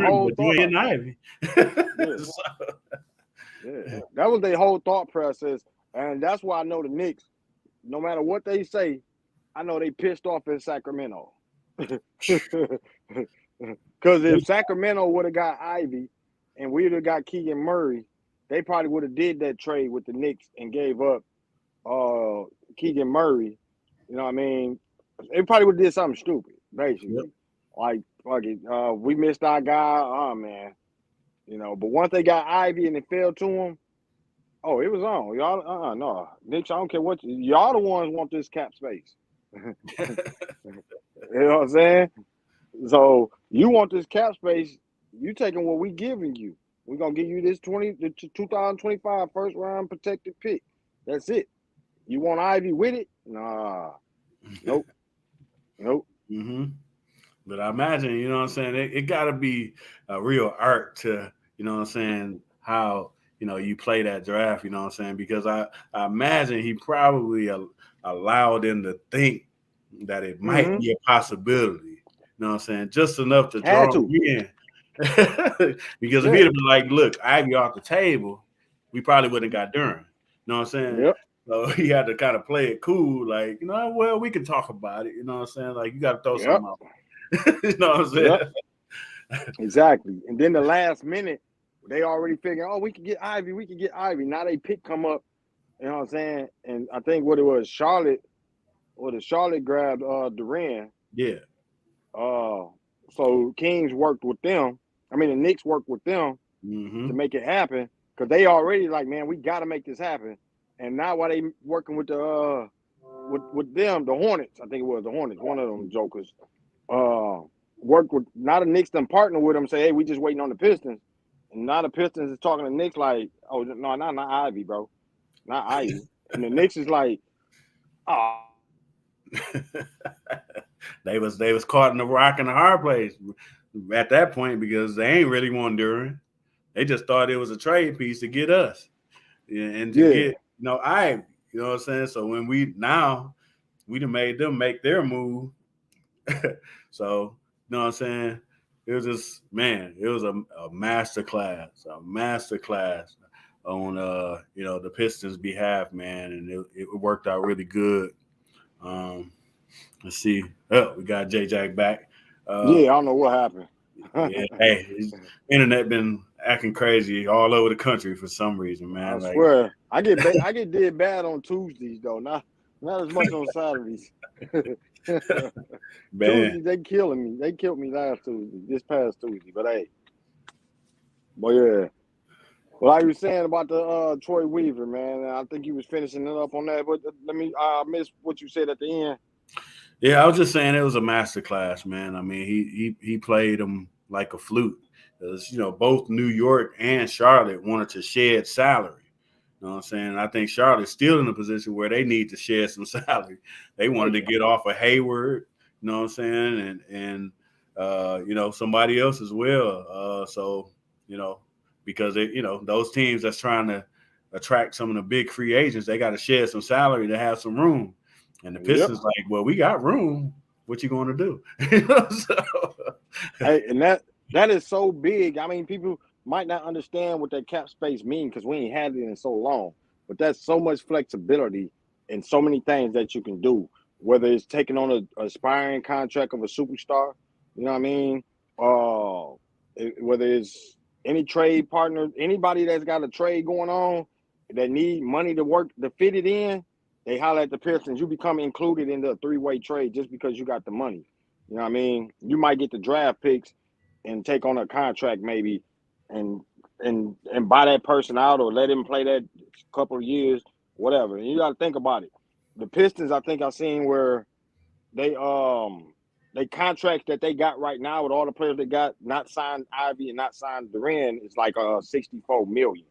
whole thought. Ivy. That was their whole thought process, and that's why I know the Knicks, no matter what they say, I know they pissed off in Sacramento. Because if Sacramento would have got Ivy and we would have got Keegan Murray, they probably would have did that trade with the Knicks and gave up Keegan Murray. You know what I mean? They probably would have did something stupid, basically. Like, fuck it, we missed our guy. Oh, man. But once they got Ivy and it fell to them, oh, it was on. Y'all, no. Knicks, I don't care what. Y'all the ones want this cap space. You know what I'm saying? So you want this cap space, you taking what we giving you. We're going to give you this 2025 first round protected pick. That's it. You want Ivy with it? Nah. Nope. But I imagine, you know what I'm saying, it got to be a real art to, you know what I'm saying, how, you play that draft, you know what I'm saying, because I imagine he probably allowed them to think that it might be a possibility, you know what I'm saying, just enough to draw him in. Because if he'd have been like, look, Ivy off the table, we probably wouldn't have got Duran. You know what I'm saying? Yep. So he had to kind of play it cool, like, well, we can talk about it. You know what I'm saying? Like, you got to throw something out. You know what I'm saying? Yep. Exactly. And then the last minute, they already figured, oh, we could get Ivy. Now they pick come up. You know what I'm saying? And I think what it was, Charlotte grabbed Duran. Yeah. So Kings worked with them. I mean, the Knicks worked with them to make it happen, because they already like, man, we got to make this happen. And now while they working with the with them, the Hornets, I think it was the Hornets, one of them jokers, worked with, not the Knicks, them partner with them, say, hey, we just waiting on the Pistons. And now the Pistons is talking to Knicks like, oh no, not Ivy, bro, not Ivy. And the Knicks is like, oh. They was caught in the rock and the hard place at that point because they ain't really want Duran. They just thought it was a trade piece to get us and to get Ivy. You know what I'm saying? So when we done made them make their move. So you know what I'm saying? It was just it was a master class on the Pistons' behalf, man, and it worked out really good. Let's see. Oh, we got J Jack back. I don't know what happened. Yeah, hey, his internet been acting crazy all over the country for some reason, man. I swear, I get did bad on Tuesdays though, not as much on Saturdays. Tuesdays they killing me. They killed me this past Tuesday. But hey, yeah. Well, like you were saying about the Troy Weaver, man, I think you was finishing it up on that. But let me miss what you said at the end. Yeah, I was just saying it was a masterclass, man. I mean, he played them like a flute. Because, both New York and Charlotte wanted to shed salary. You know what I'm saying? I think Charlotte's still in a position where they need to shed some salary. They wanted to get off of Hayward, you know what I'm saying, and somebody else as well. Because those teams that's trying to attract some of the big free agents, they got to shed some salary to have some room. And the Pistons like, well, we got room. What you going to do? Hey, and that is so big. I mean, people might not understand what that cap space means because we ain't had it in so long. But that's so much flexibility and so many things that you can do. Whether it's taking on an aspiring contract of a superstar, you know what I mean? Whether it's any trade partner, anybody that's got a trade going on that need money to fit it in, they holler at the Pistons. You become included in the three-way trade just because you got the money. You know what I mean? You might get the draft picks and take on a contract maybe and buy that person out or let him play that couple of years, whatever. And you got to think about it. The Pistons, I think I've seen where they contracts that they got right now with all the players they got not signed Ivy and not signed Duran is like $64 million.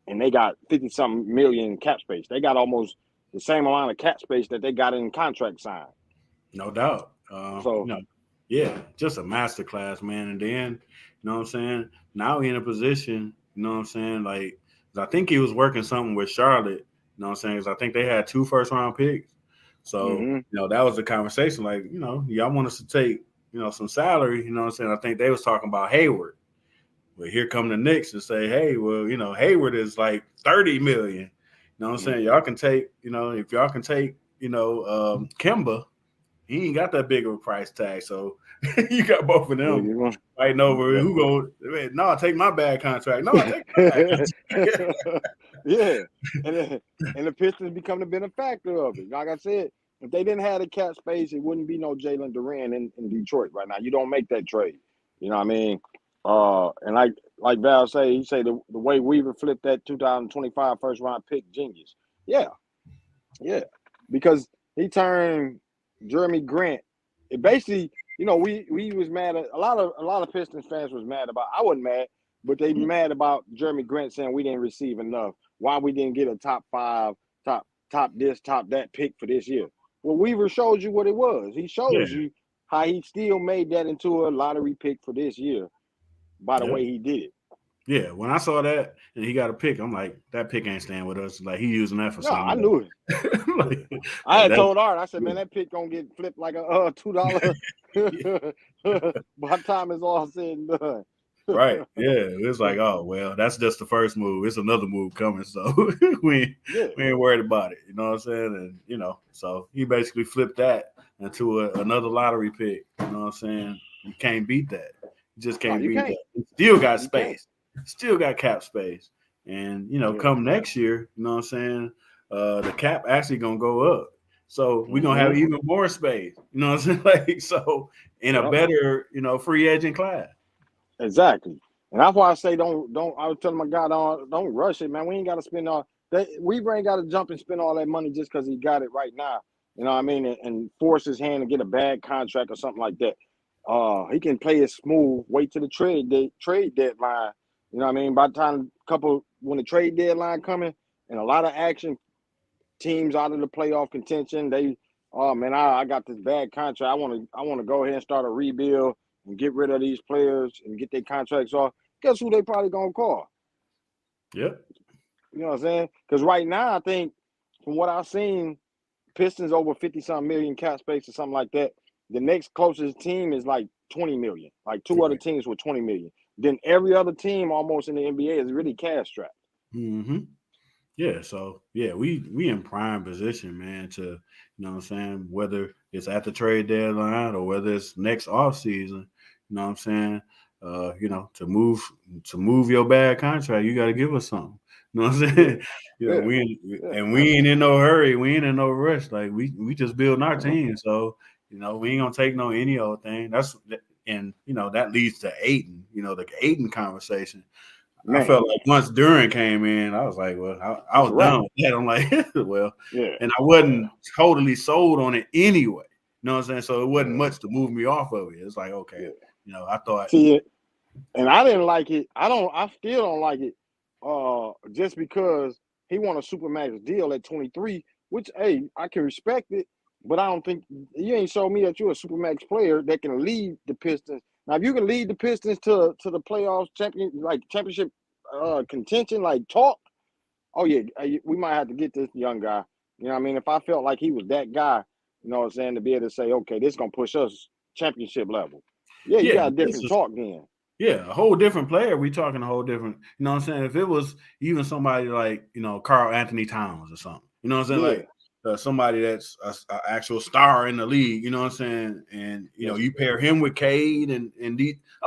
And they got 50-something million cap space. They got almost the same amount of cap space that they got in contract signed. No doubt. Just a masterclass, man. And then, you know what I'm saying? Now he in a position, you know what I'm saying? Like, I think he was working something with Charlotte, you know what I'm saying? Because I think they had 2 first-round picks. So, that was the conversation. Like, y'all want us to take, some salary, you know what I'm saying? I think they was talking about Hayward. But here come the Knicks and say, hey, well, Hayward is like $30 million. You know what I'm saying? Y'all can take, if y'all can take, Kemba, he ain't got that big of a price tag. So you got both of them fighting over who no, take my bad contract. No, take my bad contract. And the Pistons become the benefactor of it. Like I said, if they didn't have the cap space, it wouldn't be no Jalen Duran in Detroit right now. You don't make that trade. You know what I mean? And like Val say, he say the way Weaver flipped that 2025 first round pick, genius. Yeah, because he turned Jeremy Grant. It basically, we was mad at a lot of Pistons fans was mad about. I wasn't mad, but they mad about Jeremy Grant saying we didn't receive enough. Why we didn't get a top 5, top this, top that pick for this year? Well, Weaver showed you what it was. He shows you how he still made that into a lottery pick for this year. By the way he did it. Yeah, when I saw that and he got a pick, I'm like, that pick ain't staying with us. Like, he using that for something. I knew it. I had told Art, I said, man, that pick gonna get flipped like a $2 by the time it's all said and done. Right. Yeah. It's like, oh, well, that's just the first move. It's another move coming. So we ain't worried about it. You know what I'm saying? And, so he basically flipped that into another lottery pick. You know what I'm saying? You can't beat that. You just can't beat that. He still got space. Still got cap space. And, come next year, you know what I'm saying? The cap actually going to go up. So we're going to have even more space. You know what I'm saying? Like, so in a better, free agent class. Exactly. And that's why I say don't I was telling my guy, don't rush it, man. We ain't got to spend all that. We ain't got to jump and spend all that money just because he got it right now. You know what I mean? And force his hand to get a bad contract or something like that. He can play it smooth, wait till the trade deadline, You know what I mean? By the time when the trade deadline coming and a lot of action, teams out of the playoff contention, oh man, I got this bad contract. I want to go ahead and start a rebuild and get rid of these players and get their contracts off. Guess who they probably gonna call? Yep. You know what I'm saying? Because right now, I think from what I've seen, Pistons over 50-something million cap space or something like that. The next closest team is like 20 million. Like two other teams with 20 million. Then every other team almost in the NBA is really cash strapped. Mm-hmm. Yeah, so yeah, we in prime position, man, to, you know what I'm saying, whether it's at the trade deadline or whether it's next off season, you know what I'm saying? You know, to move your bad contract, you gotta give us something. You know what I'm saying? You know, we ain't in no hurry, we ain't in no rush. Like we just building our team. So, you know, we ain't gonna take no any old thing. And you know, that leads to Aiden, you know, the Aiden conversation. Man. I felt like once Duran came in, I was like, well, I was done with that. I'm like, well, and I wasn't totally sold on it anyway. You know what I'm saying? So it wasn't much to move me off of it. It's like, okay, you know, I thought. See it, and I didn't like it. I still don't like it. Just because he won a Supermax deal at 23, which, hey, I can respect it, but I don't think you ain't showed me that you're a Supermax player that can lead the Pistons. Now, if you can lead the Pistons to the playoffs, championship contention, like talk, oh yeah, we might have to get this young guy. You know what I mean? If I felt like he was that guy, you know what I'm saying, to be able to say, okay, this is gonna push us championship level. Yeah, you got a different talk then. Yeah, a whole different player. We talking a whole different, you know what I'm saying? If it was even somebody like, you know, Karl Anthony Towns or something, you know what I'm saying? Like somebody that's an actual star in the league, you know what I'm saying? And, you know, you pair him with Cade and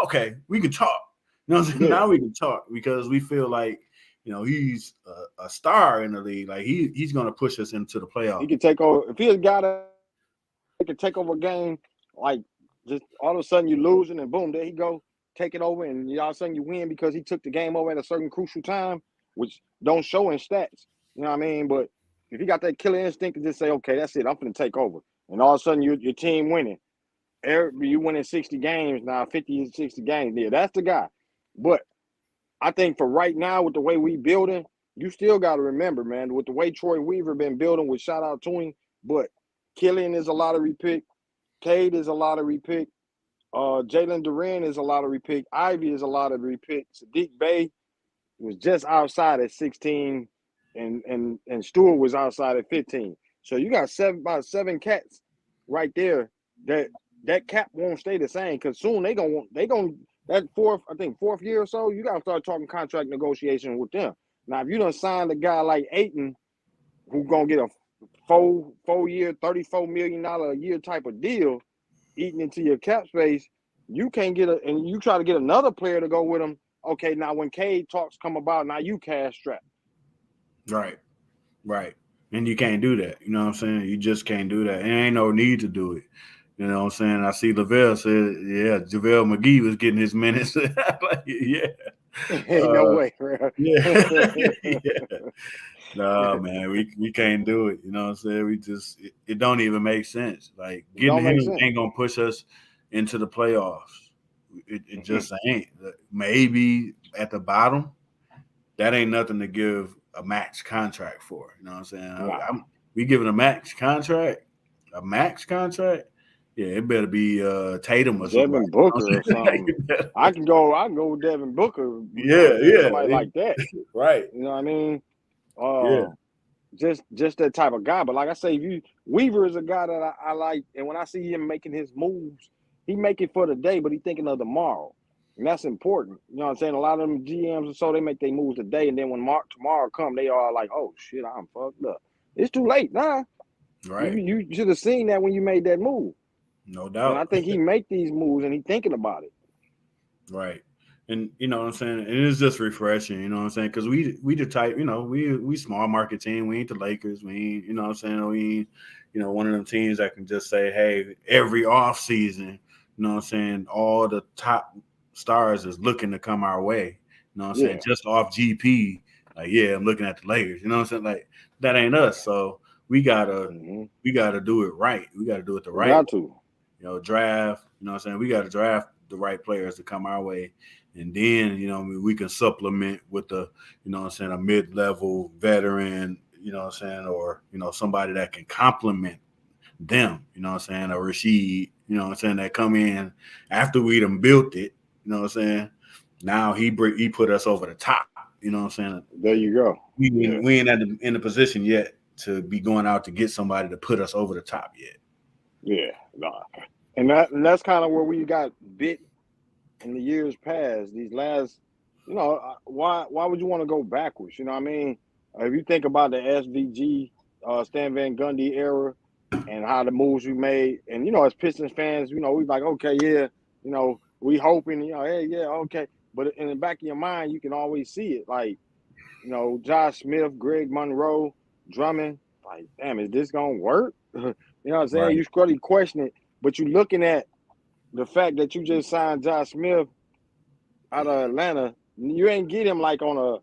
okay, we can talk. You know what I'm saying? Now we can talk because we feel like, you know, he's a star in the league. Like he's going to push us into the playoffs. He can take over. If he's a guy that can take over a game, like just all of a sudden you're losing and boom, there he go. Take it over, and all of a sudden you win because he took the game over at a certain crucial time, which don't show in stats. You know what I mean? But if you got that killer instinct to just say, okay, that's it, I'm going to take over. And all of a sudden your team winning. You winning 60 games now, 50 and 60 games. Yeah, that's the guy. But I think for right now, with the way we building, you still got to remember, man, with the way Troy Weaver been building, with shout out to him, but Killian is a lottery pick. Cade is a lottery pick. Jalen Duran is a lottery pick. Ivy is a lottery pick. Sadiq Bey was just outside at 16, and Stewart was outside at 15. So you got about seven cats right there. That cap won't stay the same because soon they gonna that fourth year or so. You gotta start talking contract negotiation with them. Now if you done signed a guy like Ayton, who gonna get a 4-year, $34 million a year type of deal, eating into your cap space, you can't and you try to get another player to go with him. Okay, now when Cade talks come about, now you cash strapped. Right. And you can't do that. You know what I'm saying? You just can't do that. And ain't no need to do it. You know what I'm saying? I see Lavelle said, yeah, JaVale McGee was getting his minutes. Like, yeah. Ain't no way, bro. Yeah. No, man, we can't do it. You know what I'm saying? We just it don't even make sense. Like getting him ain't gonna push us into the playoffs. It just ain't. Maybe at the bottom, that ain't nothing to give a max contract for. You know what I'm saying? We giving a max contract. Yeah, it better be Tatum or something. Devin Booker or something. I can go with Devin Booker. Yeah. Somebody like that. Right. You know what I mean? Just that type of guy. But like I say, Weaver is a guy that I like, and when I see him making his moves, he make it for the day, but he thinking of tomorrow. And that's important. You know what I'm saying? A lot of them GMs or so, they make their moves today, and then when tomorrow come, they are like, oh shit, I'm fucked up. It's too late now. Right. You should have seen that when you made that move. No doubt. And I think he make these moves and he thinking about it. Right. And you know what I'm saying? And it's just refreshing, you know what I'm saying? Because we the type, you know, we small market team. We ain't the Lakers. We ain't, you know what I'm saying? We ain't, you know, one of them teams that can just say, hey, every off season, you know what I'm saying, all the top stars is looking to come our way. You know what I'm saying? Just off GP. Like, yeah, I'm looking at the Lakers. You know what I'm saying? Like, that ain't us. So we gotta do it right. We gotta do it the right way. You know, draft, you know what I'm saying? We gotta draft the right players to come our way And then, you know, we can supplement with a, you know what I'm saying, a mid-level veteran, you know what I'm saying, or, you know, somebody that can complement them, you know what I'm saying, a Rashid, you know what I'm saying, that come in after we done built it, you know what I'm saying. Now he put us over the top, you know what I'm saying. There you go. We ain't in the position yet to be going out to get somebody to put us over the top yet. Yeah, nah. And that's kind of where we got bit in the years past. These last, you know, why would you want to go backwards? You know what I mean? If you think about the SVG, Stan Van Gundy era, and how the moves we made, and you know, as Pistons fans, you know, we like, okay, yeah, you know, we hoping, you know, hey, yeah, okay, but in the back of your mind, you can always see it, like, you know, Josh Smith, Greg Monroe, Drummond, like, damn, is this gonna work? You know what I'm saying? Right. You really question it, but you looking at the fact that you just signed Josh Smith out of Atlanta, you ain't get him like on a,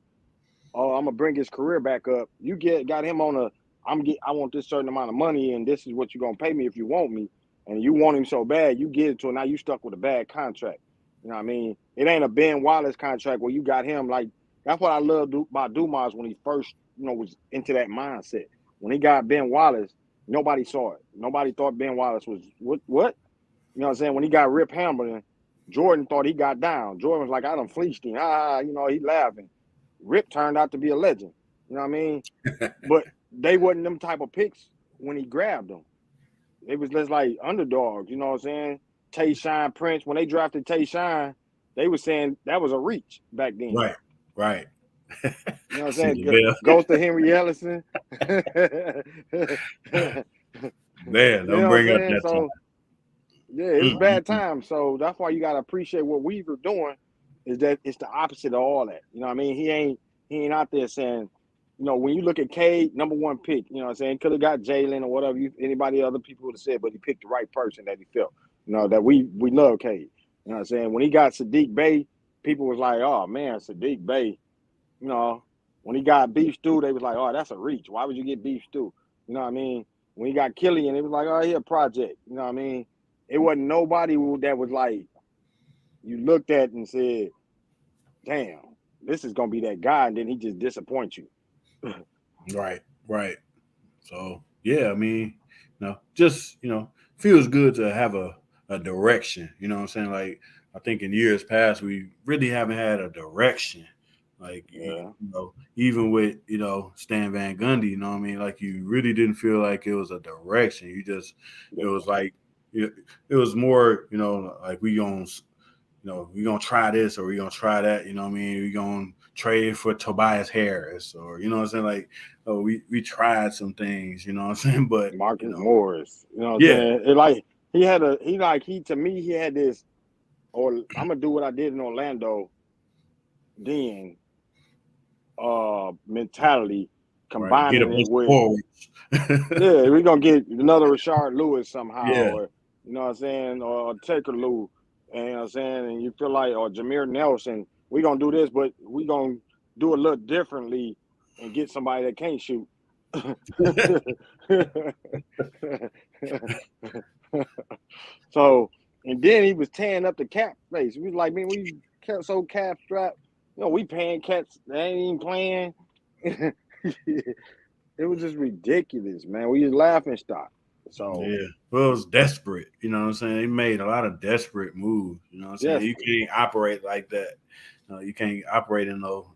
oh, I'm gonna bring his career back up. You got him on a, I want this certain amount of money, and this is what you're gonna pay me if you want me, and you want him so bad, you get it to him. Now you stuck with a bad contract. You know what I mean? It ain't a Ben Wallace contract where you got him like. That's what I love about Dumas when he first, you know, was into that mindset. When he got Ben Wallace, nobody saw it. Nobody thought Ben Wallace was what? You know what I'm saying? When he got Rip Hamilton, Jordan thought he got down. Jordan was like, I done fleeced him. You know, he laughing. Rip turned out to be a legend. You know what I mean? But they wasn't them type of picks when he grabbed them. It was just like underdogs, you know what I'm saying? Tayshaun Prince, when they drafted Tayshaun, they were saying that was a reach back then. Right. You know what I'm saying? Goes to Henry Ellison. Man, don't bring up that time. Yeah, it was bad time. So that's why you gotta appreciate what Weaver doing, is that it's the opposite of all that. You know what I mean? He ain't out there saying, you know, when you look at Cade, number one pick, you know what I'm saying? Could have got Jalen or whatever anybody other people would have said, but he picked the right person that he felt. You know, that we love Cade. You know what I'm saying? When he got Sadiq Bey, people was like, oh man, Sadiq Bey. You know, when he got Beef Stew, they was like, oh, that's a reach. Why would you get Beef Stew? You know what I mean? When he got Killian, it was like, oh, he a project. You know what I mean? It wasn't nobody that was like, you looked at and said, damn, this is going to be that guy, and then he just disappoints you. Right. So, yeah, I mean, you know, just, you know, feels good to have a direction. You know what I'm saying? Like, I think in years past, we really haven't had a direction. Like, you know, even with, you know, Stan Van Gundy, you know what I mean? Like, you really didn't feel like it was a direction. You just, it was like, it was more, you know, like we gonna try this or we gonna try that, you know what I mean? We gonna trade for Tobias Harris or, you know what I'm saying? Like, oh, we tried some things, you know what I'm saying? But Marcus you know, Morris, you know what I'm saying? It like he to me, he had this, or I'm gonna do what I did in Orlando then mentality, combining it with yeah, we're gonna get another Rashard Lewis somehow, or you know what I'm saying, or Taker Lou, and you know what I'm saying, and you feel like, or Jameer Nelson, we're gonna do this, but we're gonna do a little differently and get somebody that can't shoot. So, and then he was tearing up the cap space. We was like, man, we kept so cap strapped. You know, we paying cats that ain't even playing. It was just ridiculous, man. We was laughing stock. So well, it was desperate. You know what I'm saying? He made a lot of desperate moves. You know what I'm saying? You can't operate like that. You can't operate in no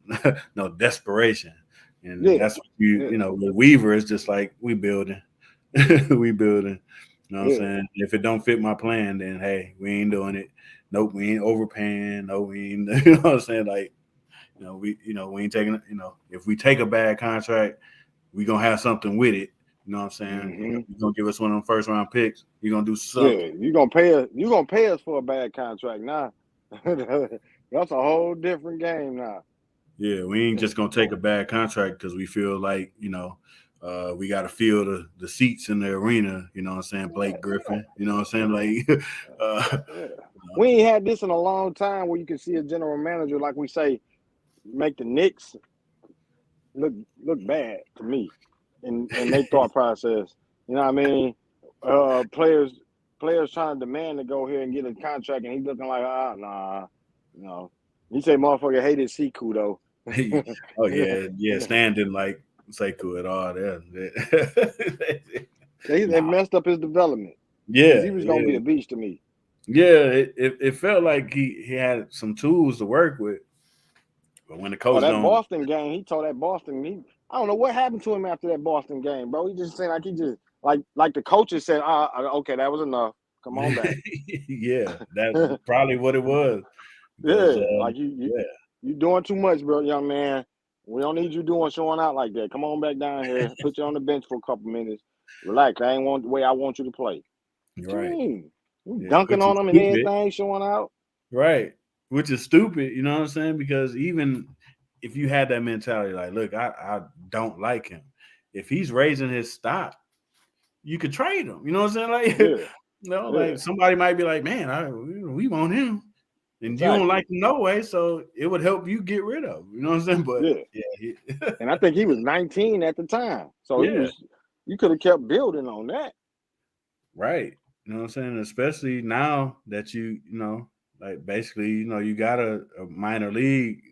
desperation. And that's what you know, with Weaver, it's just like we building. We building. You know what I'm saying? If it don't fit my plan, then hey, we ain't doing it. Nope, we ain't overpaying. No, we ain't, you know what I'm saying? Like, we ain't taking, if we take a bad contract, we gonna have something with it. You know what I'm saying? You're gonna give us one of them first round picks. You're gonna do something. Yeah, you're gonna pay us for a bad contract now. That's a whole different game now. Yeah, we ain't just gonna take a bad contract because we feel like, we gotta fill the seats in the arena, you know what I'm saying? Blake Griffin, you know what I'm saying? Like we ain't had this in a long time where you can see a general manager, like we say, make the Knicks look bad to me in their thought process. You know what I mean? Players trying to demand to go here and get a contract, and he's looking like, nah, He said motherfucker hated Siku though. Oh yeah. Stan didn't like Sekou at all. They Nah. messed up his development because Yeah, he was gonna be yeah, a beast to me. yeah. It felt like he had some tools to work with, but when the Oh, coach that don't, Boston game, he told that Boston. I don't know what happened to him after that Boston game, bro. He just seemed like he just like the coaches said, okay, that was enough. Come on back. yeah, that's probably what it was. Because Yeah, like yeah, you doing too much, bro, young man. We don't need you showing out like that. Come on back down here. Put you on the bench for a couple minutes. Relax. I ain't want the way I want you to play. you're What you right. mean? You Yeah, dunking which is on him and stupid. everything, showing out. Right. Which is stupid, you know what I'm saying? Because even if you had that mentality, like, look, I don't like him. If he's raising his stock, you could trade him. You know what I'm saying? Like, Yeah, like yeah, somebody might be like, man, we want him. And you don't exactly. like him no way, so it would help you get rid of him. You know what I'm saying? But Yeah. yeah, And I think he was 19 at the time. So yeah, you could have kept building on that. right. You know what I'm saying? Especially now that like basically, you got a minor league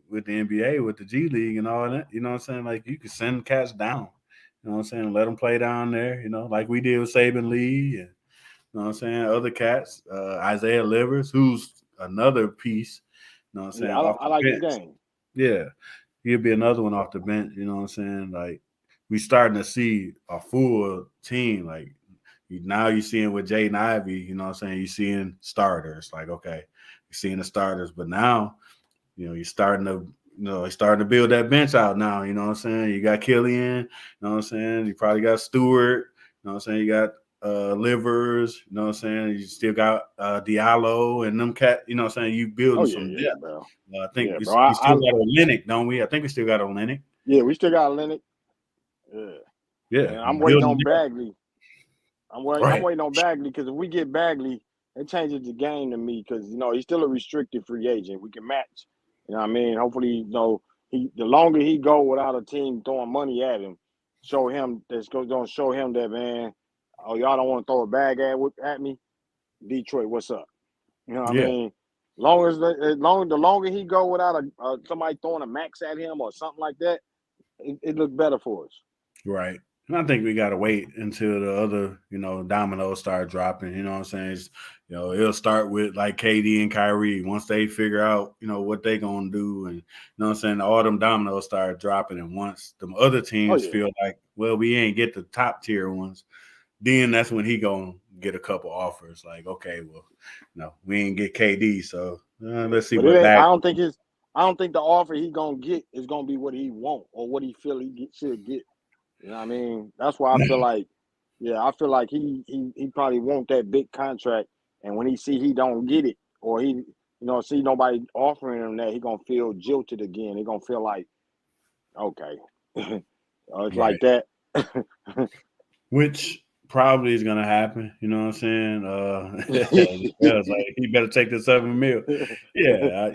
with the NBA, with the G League and all that. You know what I'm saying? Like you could send cats down. You know what I'm saying? Let them play down there. Like we did with Saban Lee, and you know what I'm saying? Other cats, Isaiah Livers, who's another piece. You know what I'm saying? Yeah, Off I the like his bench. game. Yeah, he'll be another one off the bench. You know what I'm saying? Like we starting to see a full team. Like now you're seeing with Jaden Ivey, you know what I'm saying? You're seeing starters. Like, okay, you're seeing the starters, but now, you're starting to build that bench out now. You know what I'm saying? You got Killian, you know what I'm saying? You probably got Stewart, you know what I'm saying? You got Livers, you know what I'm saying? You still got Diallo and them cat, you know what I'm saying? You Oh building yeah, some yeah, depth. bro. I think Yeah, we, bro. we still got Olenek, don't we? I think we still got Olenek. Yeah, we still got Lennox. Yeah. Yeah, And I'm you waiting building on depth. Bagley. I'm Right. waiting on Bagley because if we get Bagley, it changes the game to me because he's still a restricted free agent. We can match. You know what I mean? Hopefully, the longer he go without a team throwing money at him, show him that's gonna show him that, man. Oh, y'all don't want to throw a bag at me, Detroit. What's up? You know what I Yeah. mean? The longer he go without somebody throwing a max at him or something like that, it looks better for us. Right. And I think we got to wait until the other, dominoes start dropping. You know what I'm saying? It'll start with like KD and Kyrie. Once they figure out, what they going to do. And, you know what I'm saying? All them dominoes start dropping. And once the other Oh teams yeah. feel like, well, we ain't get the top tier ones, then that's when he going to get a couple offers. Like, okay, well, we ain't get KD. So let's see But it what ain't. back. I don't think the offer he gonna get is gonna be what he want or what he feel should get. You know what I mean? That's why I feel like, I feel like he probably want that big contract, and when he see he don't get it or he see nobody offering him that, he gonna feel jilted again. He gonna feel like, okay, it's Right. like that. Which probably is gonna happen. You know what I'm saying? Yeah, it's like he better take the $7 million. Yeah,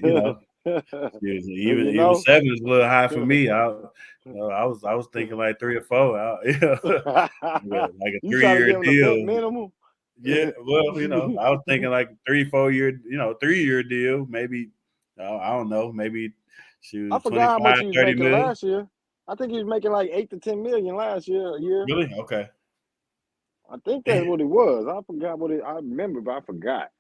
even 7 is a little high for me. I was thinking like 3 or 4. Yeah, like a You trying to 3-year give him the vet deal. minimum? Yeah, well, I was thinking like 3-4 year, 3-year deal. Maybe I don't know. Maybe she I was forgot how 25, much he was 30 making million. last year. I think he was making like 8 to 10 million last year. A year. Really? Okay. I think that's Damn. what it was. I forgot I remember, but I forgot.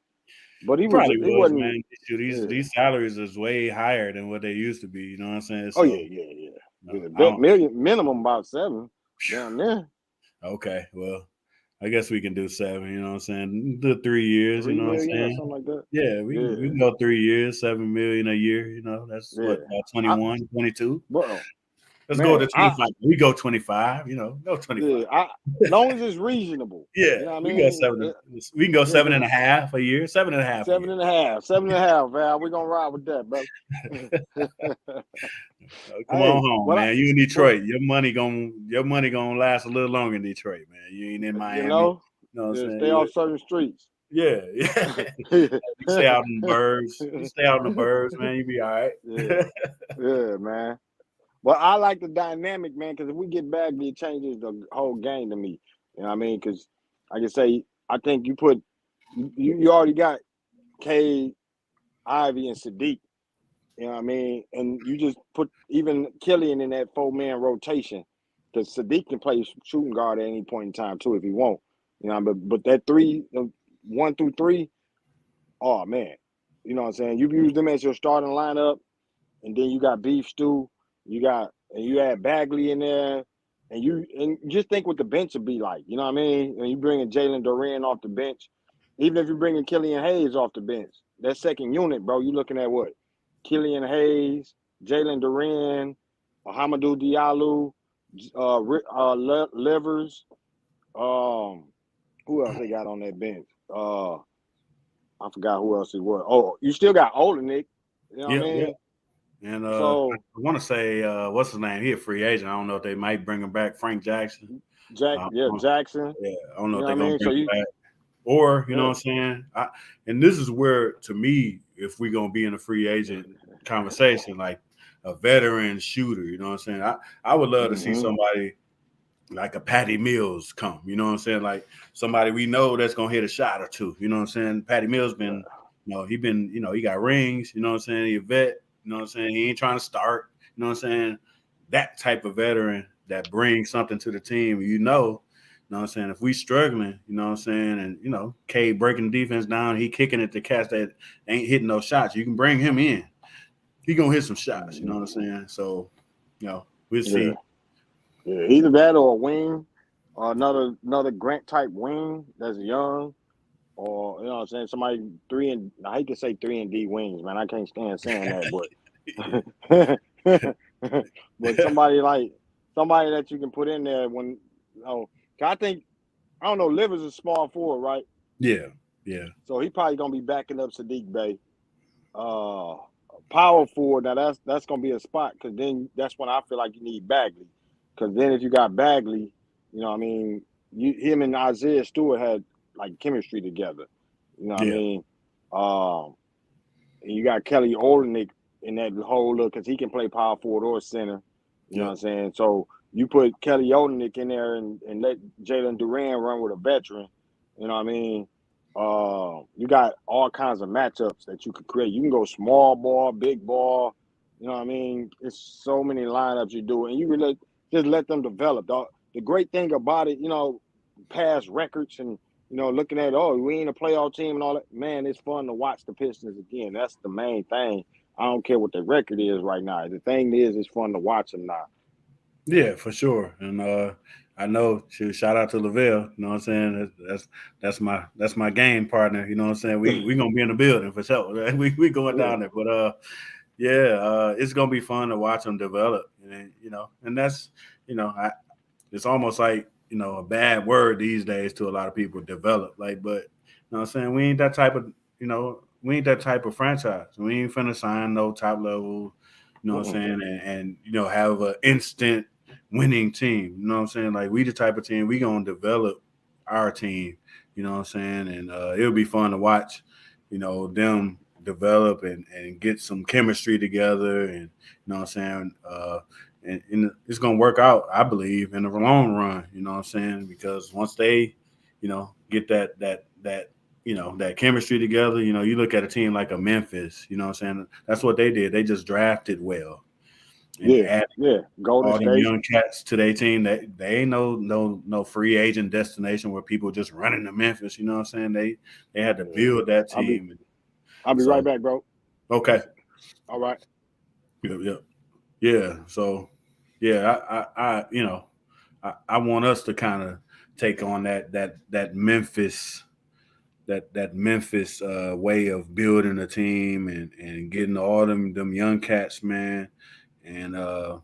But he Probably he was, wasn't. man. Shoot, Yeah. these salaries is way higher than what they used to be. You know what I'm saying? Oh yeah, So yeah, yeah. Yeah, I bet don't. million minimum about 7 down there. Okay, well, I guess we can do 7. You know what I'm saying? Do 3 years. You 3 know what I'm million or saying? something like that. Yeah, we Yeah, can go 3 years, 7 million a year. That's what yeah. I 21, 22. bro, Let's go man, to 25. We go 25. Go 25. long as it's reasonable. Yeah, You know what I we can go mean? 7. We can go Yeah, seven because and a half a year. 7.5 a year. 7.5, 7.5, Val. We're gonna ride with that, brother. Come on Hey, home, man. You in Detroit. Your money gonna last a little longer in Detroit, man. You ain't in you Miami. know, You know what I'm saying? stay off certain streets. Yeah. You stay out in the burbs. You stay out in the burbs, man. You be all right. Yeah, yeah, man. But I like the dynamic, man, because if we get Bagley, it changes the whole game to me. You know what I mean? Because, like I say, I think you already got K, Ivy, and Sadiq. You know what I mean? And you just put even Killian in that 4-man rotation because Sadiq can play shooting guard at any point in time too if he won't. You know, but that 1 through 3, oh man, you know what I'm saying? You use them as your starting lineup, and then you got Beef Stew, and you add Bagley in there, and just think what the bench would be like. You know what I mean? When you bringing Jalen Duran off the bench, even if you're bringing Killian Hayes off the bench, that second unit, bro, you're looking at what? Killian Hayes, Jalen Duran, Hamidou Diallo, Livers. Who else they got on that bench? I forgot who else it was. Oh, you still got Olenek. You know what I mean? Yeah. And So I want to say, what's his name? He a free agent. I don't know if they might bring him back. Frank Jackson. Jackson. Yeah, I don't know You if know they're what I gonna mean? bring So him back. Or, you know Yeah. what I'm saying? And this is where, to me, if we're going to be in a free agent conversation, like a veteran shooter, you know what I'm saying? I would love to see somebody like a Patty Mills come, you know what I'm saying? Like somebody we know that's going to hit a shot or two, you know what I'm saying? Patty Mills been, he got rings, you know what I'm saying? He a vet, you know what I'm saying? He ain't trying to start, you know what I'm saying? That type of veteran that brings something to the team, you know what I'm saying? If we struggling, you know what I'm saying, and K breaking the defense down, he kicking at the cats that ain't hitting no shots. You can bring him in. He gonna hit some shots, you know what I'm saying? So, we'll see. Yeah, either that or a wing, or another Grant type wing that's young, or you know what I'm saying, somebody I hate to say 3-and-D wings, man. I can't stand saying that, but but somebody that you can put in there when I think I don't know, Livers is small forward, right? Yeah. So he probably gonna be backing up Sadiq Bey. Power forward, now that's gonna be a spot because then that's when I feel like you need Bagley. Because then if you got Bagley, you know what I mean, him and Isaiah Stewart had like chemistry together. You know what I mean? And you got Kelly Olynyk in that whole look because he can play power forward or center. You know what I'm saying? So you put Kelly Olynyk in there and let Jalen Duran run with a veteran. You know what I mean? You got all kinds of matchups that you could create. You can go small ball, big ball. You know what I mean? It's so many lineups you do, and you really just let them develop. The great thing about it, past records and looking at we ain't a playoff team and all that. Man, it's fun to watch the Pistons again. That's the main thing. I don't care what the record is right now. The thing is, it's fun to watch them now. Yeah, for sure. And I know, shout out to Lavelle, you know what I'm saying? That's my game partner, you know what I'm saying? We gonna be in the building for sure. We going down there. But it's gonna be fun to watch them develop. And that's it's almost like, a bad word these days to a lot of people, develop. Like, but you know what I'm saying? We ain't that type of franchise. We ain't finna sign no top level, you know what I'm saying, and have an instant winning team. You know what I'm saying? Like, we the type of team, we gonna develop our team, you know what I'm saying? And it'll be fun to watch, them develop and get some chemistry together, and you know what I'm saying? And it's gonna work out, I believe, in the long run, you know what I'm saying? Because once they, get that chemistry together, you look at a team like a Memphis, you know what I'm saying? That's what they did. They just drafted well. And added Golden all them State. young cats to their team. They ain't no free agent destination where people just running to Memphis, you know what I'm saying? They had to build that team. I'll be right back, bro. Okay. All right. Yep. Yeah. So I want us to kind of take on that Memphis that Memphis way of building a team and getting all them young cats, man. And I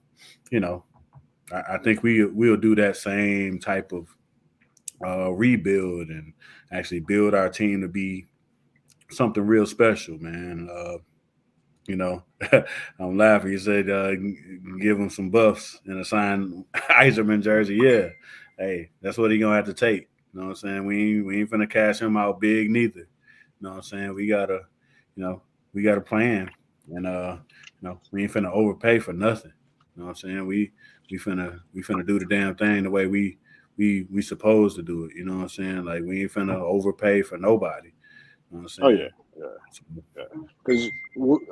think we'll do that same type of rebuild and actually build our team to be something real special, man. I'm laughing. You said give him some buffs and assign Iserman jersey. Yeah, hey, that's what he gonna have to take. You know what I'm saying? We ain't finna cash him out big neither. You know what I'm saying? We got a plan, and we ain't finna overpay for nothing. You know what I'm saying? We finna do the damn thing the way we supposed to do it. You know what I'm saying? Like, we ain't finna overpay for nobody. You know what I'm saying? Because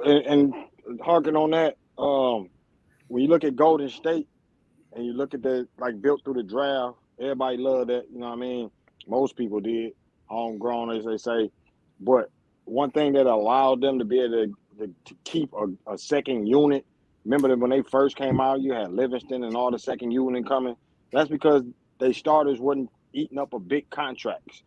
and harking on that, when you look at Golden State and you look at the built through the draft, everybody loved that. You know what I mean? Most people did, homegrown as they say. But one thing that allowed them to be able to keep a second unit. Remember that when they first came out, you had Livingston and all the second unit coming. That's because they starters wasn't eating up a big contracts.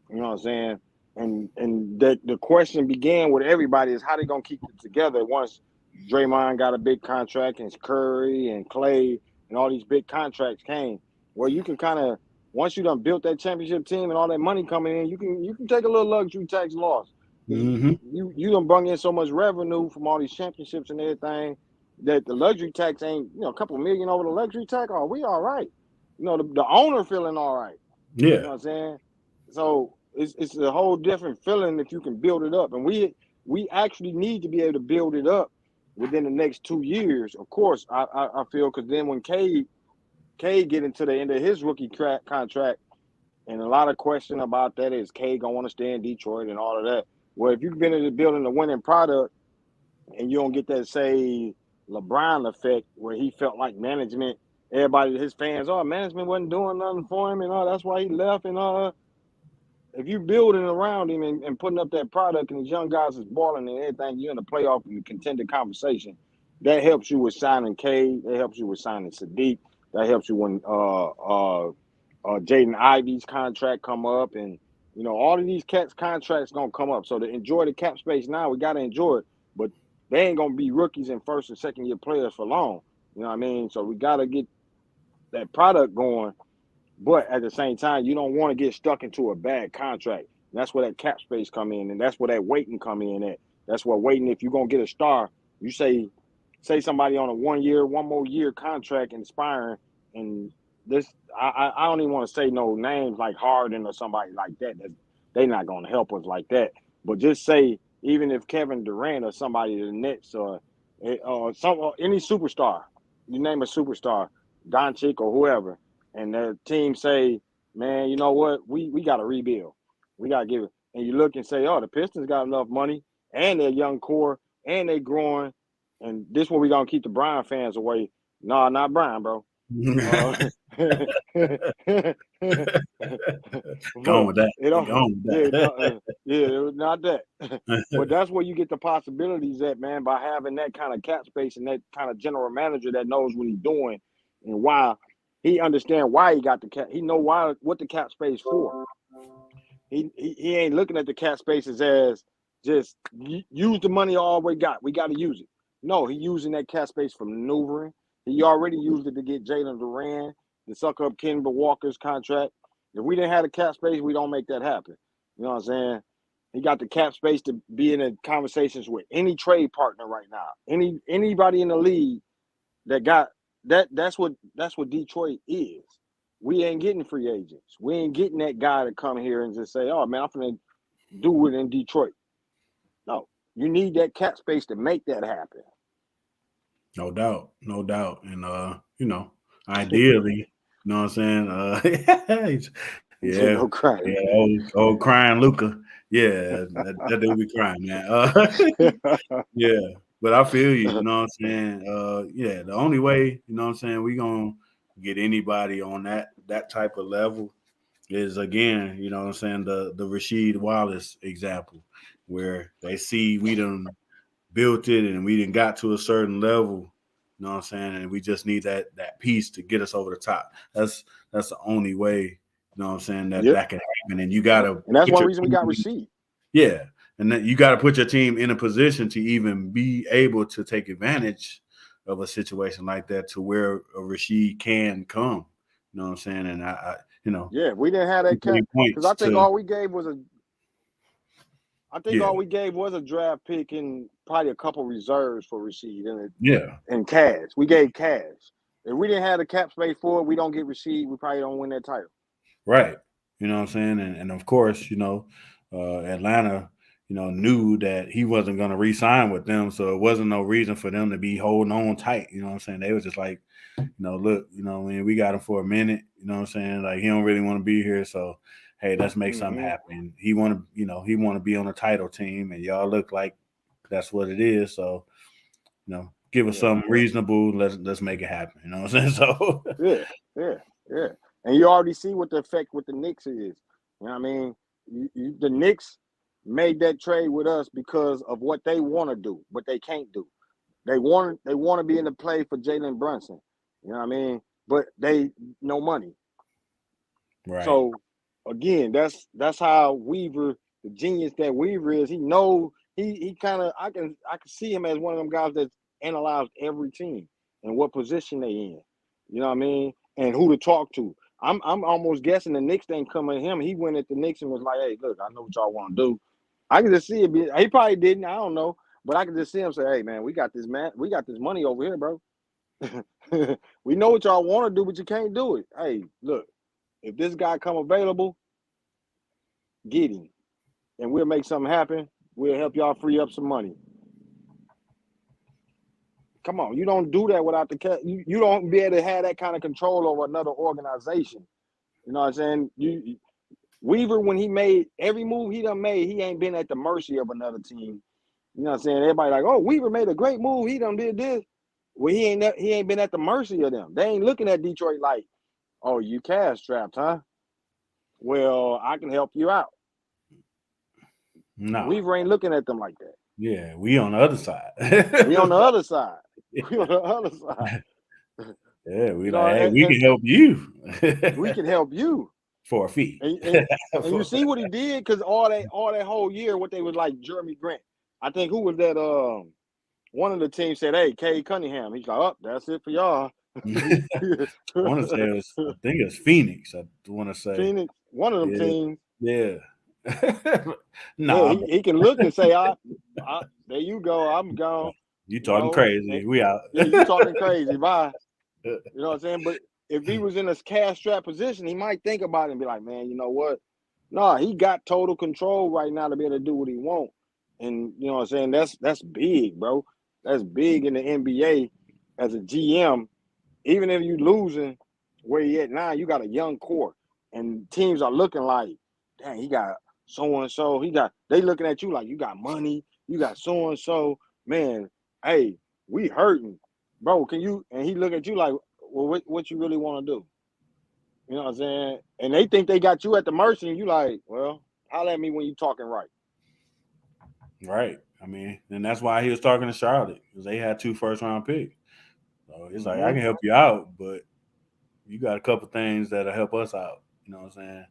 You know what I'm saying? And the question began with everybody is how they gonna keep it together once Draymond got a big contract and Curry and Clay and all these big contracts came. Well, you can kind of once you done built that championship team and all that money coming in, you can take a little luxury tax loss. Mm-hmm. You done bring in so much revenue from all these championships and everything that the luxury tax ain't a couple million over the luxury tax. Oh, we all right. The owner feeling all right. Yeah. You know what I'm saying? So it's a whole different feeling if you can build it up. And we actually need to be able to build it up within the next 2 years. Of course, I feel because then when Cade get into the end of his rookie contract, and a lot of question about that is Cade gonna want to stay in Detroit and all of that. Well, if you've been into building a winning product and you don't get that, say, LeBron effect where he felt like management, everybody, his fans, management wasn't doing nothing for him and all, that's why he left and all. If you building around him and putting up that product and these young guys is balling and everything, you're in the playoff and the contender conversation. That helps you with signing Cade. That helps you with signing Sadiq. That helps you when Jaden Ivey's contract come up, and all of these cats contracts gonna come up. So to enjoy the cap space now, we gotta enjoy it. But they ain't gonna be rookies and first and second year players for long. You know what I mean? So we gotta get that product going. But at the same time, you don't want to get stuck into a bad contract. And that's where that cap space come in, and that's where that waiting come in at. That's what waiting. If you're gonna get a star, you say somebody on a 1 year, one more year contract, inspiring, and this I don't even want to say no names like Harden or somebody like that. They're not gonna help us like that. But just say even if Kevin Durant or somebody in the Nets or any superstar, you name a superstar, Doncic or whoever. And the team say, man, you know what? We got to rebuild. We got to give it. And you look and say, the Pistons got enough money and their young core and they growing. And this is where we going to keep the Brian fans away. No, not Brian, bro. Gone with that. It was not that. But that's where you get the possibilities at, man, by having that kind of cap space and that kind of general manager that knows what he's doing and why. He understand why he got the cap. He know what the cap space for. He ain't looking at the cap spaces as just use the money all we got. We got to use it. No, he using that cap space for maneuvering. He already used it to get Jalen Duran to suck up Kemba Walker's contract. If we didn't have the cap space, we don't make that happen. You know what I'm saying? He got the cap space to be in the conversations with any trade partner right now. Anybody in the league that got. That's what Detroit is. We ain't getting free agents. We ain't getting that guy to come here and just say, "Oh man, I'm gonna do it in Detroit." No, you need that cap space to make that happen. No doubt. And ideally, you know what I'm saying? Yeah, no crying. Yeah, old crying Luka. Yeah, that dude be crying, man. Yeah. But I feel you, you know what I'm saying? The only way, you know what I'm saying, we gonna get anybody on that type of level is, again, you know what I'm saying, the Rasheed Wallace example, where they see we done built it and we done got to a certain level, you know what I'm saying, and we just need that piece to get us over the top. That's the only way, you know what I'm saying, that can happen. And you gotta, and that's one reason we got Rasheed. Yeah. And then you got to put your team in a position to even be able to take advantage of a situation like that, to where a Rasheed can come. You know what I'm saying? And I yeah, we didn't have that cap because I think all we gave was a draft pick and probably a couple reserves for Rasheed and cash. We gave cash. If we didn't have the cap space for it, we don't get Rasheed. We probably don't win that title. Right. You know what I'm saying? And of course, Atlanta, knew that he wasn't going to re-sign with them. So it wasn't no reason for them to be holding on tight. You know what I'm saying? They was just like, look, we got him for a minute. You know what I'm saying? Like, he don't really want to be here. So, hey, let's make something happen. He want to be on a title team, and y'all look like that's what it is. So give us something reasonable. Let's make it happen. You know what I'm saying? So yeah. And you already see what the effect with the Knicks is. You know what I mean? The Knicks made that trade with us because of what they want to do, but they can't do. They want to be in the play for Jalen Brunson. You know what I mean? But they no money. right. So again, that's how Weaver, the genius that Weaver is. He knows he kind of I can see him as one of them guys that's analyzed every team and what position they in. You know what I mean? And who to talk to. I'm almost guessing the Knicks ain't coming at him. He went at the Knicks and was like, "Hey, look, I know what y'all want to do." I can just see it. He probably didn't. I don't know, but I can just see him say, "Hey, man, we got this money over here, bro. We know what y'all want to do, but you can't do it. Hey, look, if this guy come available, get him, and we'll make something happen. We'll help y'all free up some money." Come on, you don't do that without you don't be able to have that kind of control over another organization. You know what I'm saying? Weaver, when he made every move he done made, he ain't been at the mercy of another team. You know what I'm saying? Everybody like, oh, Weaver made a great move. He done did this. Well, he ain't been at the mercy of them. They ain't looking at Detroit like, oh, you cash strapped, huh? Well, I can help you out. No, Weaver ain't looking at them like that. Yeah, we on the other side. We on the other side. We on the other side. Yeah, we hey, we can help you. We can help you for a fee. And you see what he did, because all that whole year, what they was like Jeremy Grant. I think who was that? One of the teams said, "Hey, Cade Cunningham." He's like, "Oh, that's it for y'all." I want to say I think it was Phoenix. I want to say Phoenix, one of them teams. Yeah. No, he can look and say, there you go. I'm gone. You talking crazy. We out. Yeah, you talking crazy. Bye. You know what I'm saying? But if he was in a cash strap position, he might think about it and be like, man, you know what? No, he got total control right now to be able to do what he wants. And you know what I'm saying? That's big, bro. That's big in the NBA as a GM. Even if you losing where he at now, you got a young core. And teams are looking like, dang, he got so-and-so. They looking at you like you got money, you got so-and-so. Man, hey, we hurting. Bro, can you? And he look at you like, well, what you really want to do? You know what I'm saying? And they think they got you at the mercy, and you like, well, holler at me when you talking right. Right. I mean, and that's why he was talking to Charlotte, because they had 2 first-round picks. So it's like, I can help you out, but you got a couple things that'll help us out. You know what I'm saying?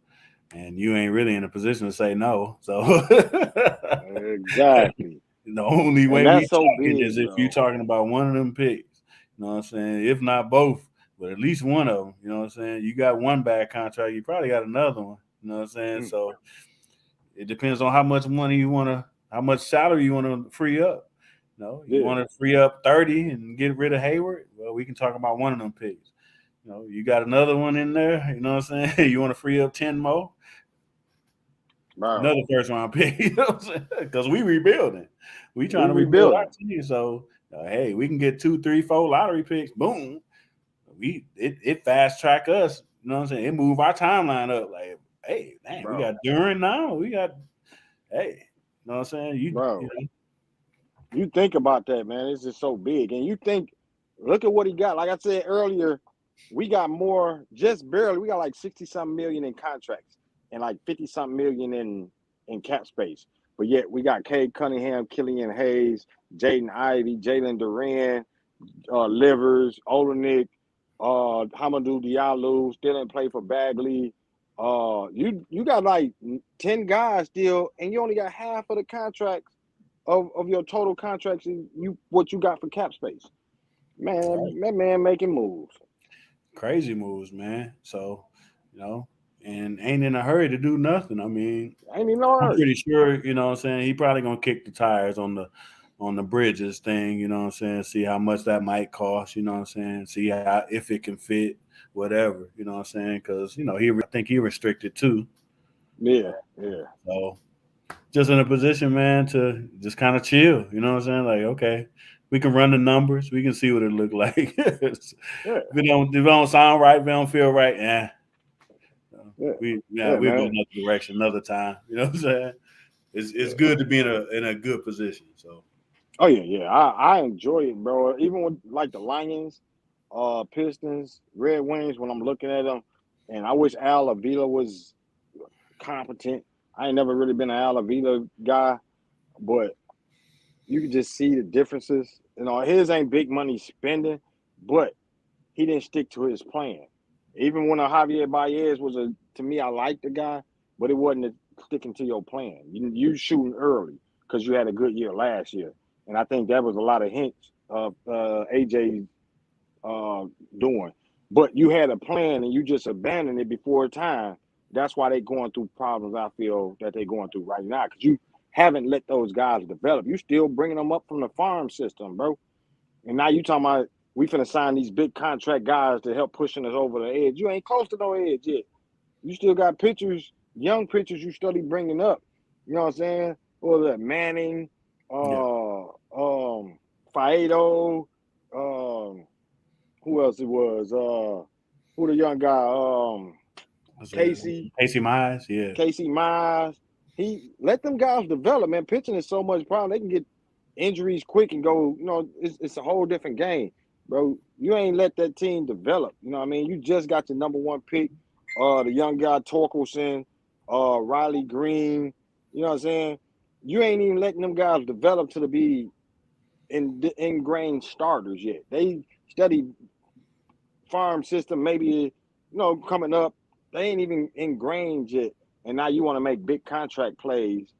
And you ain't really in a position to say no. So exactly. The only way we talking is if you're talking about one of them picks. You know what I'm saying? If not both, but at least one of them. You know what I'm saying? You got one bad contract, you probably got another one. You know what I'm saying? So it depends on how much money you want to, how much salary you want to free up. You know, you want to free up 30 and get rid of Hayward? Well, we can talk about one of them picks. You know, you got another one in there. You know what I'm saying? You want to free up 10 more? Wow. Another first-round pick. You know what I'm saying? Because we rebuilding. We trying to rebuild our team. So, hey, we can get 2, 3, 4 lottery picks. Boom. It fast-track us. You know what I'm saying? It move our timeline up. Like, hey, man, we got Duran now. We got, hey, you know what I'm saying? You think about that, man. It's just so big. And you think, look at what he got. Like I said earlier, we got more, just barely. We got like 60-something million in contracts and like 50-something million in cap space. But yet we got Cade Cunningham, Killian Hayes, Jaden Ivey, Jalen Duran, Livers, Olenek, Hamidou Diallo, still didn't play for Bagley. You got like 10 guys still, and you only got half of the contracts of your total contracts, what you got for cap space. Man, that man making moves. Crazy moves, man. So, you know, and ain't in a hurry to do nothing. I mean, ain't in no hurry. I'm pretty sure, you know what I'm saying, he probably gonna kick the tires on the Bridges thing, you know what I'm saying, see how much that might cost, you know what I'm saying, see how, if it can fit, whatever, you know what I'm saying, because, you know, I think he restricted too. Yeah. So just in a position, man, to just kind of chill, you know what I'm saying, like, okay, we can run the numbers, we can see what it look like. If it don't sound right, if it don't feel right, we go another direction another time. You know what I'm saying? It's good to be in a good position. So Oh yeah. I enjoy it, bro. Even with like the Lions, Pistons, Red Wings. When I'm looking at them, and I wish Al Avila was competent. I ain't never really been an Al Avila guy, but you can just see the differences. You know, his ain't big money spending, but he didn't stick to his plan. Even when a Javier Baez was to me, I liked the guy, but it wasn't sticking to your plan. You shooting early because you had a good year last year, and I think that was a lot of hints of AJ doing. But you had a plan and you just abandoned it before time. That's why they're going through problems. I feel that they're going through right now because you haven't let those guys develop. You still bringing them up from the farm system, bro. And now you talking about we finna sign these big contract guys to help pushing us over the edge. You ain't close to no edge yet. You still got pitchers, young pitchers you study bringing up. You know what I'm saying? What was that? Manning, Yeah. Faedo, who else it was? Who the young guy? Casey Mize, yeah. Casey Mize. He let them guys develop, man. Pitching is so much problem. They can get injuries quick and go, you know, it's a whole different game, bro. You ain't let that team develop. You know what I mean? You just got your number one pick, the young guy Torkelson, Riley Green. You know what I'm saying? You ain't even letting them guys develop to be ingrained starters yet. They study farm system, maybe, you know, coming up. They ain't even ingrained yet. And now you want to make big contract plays,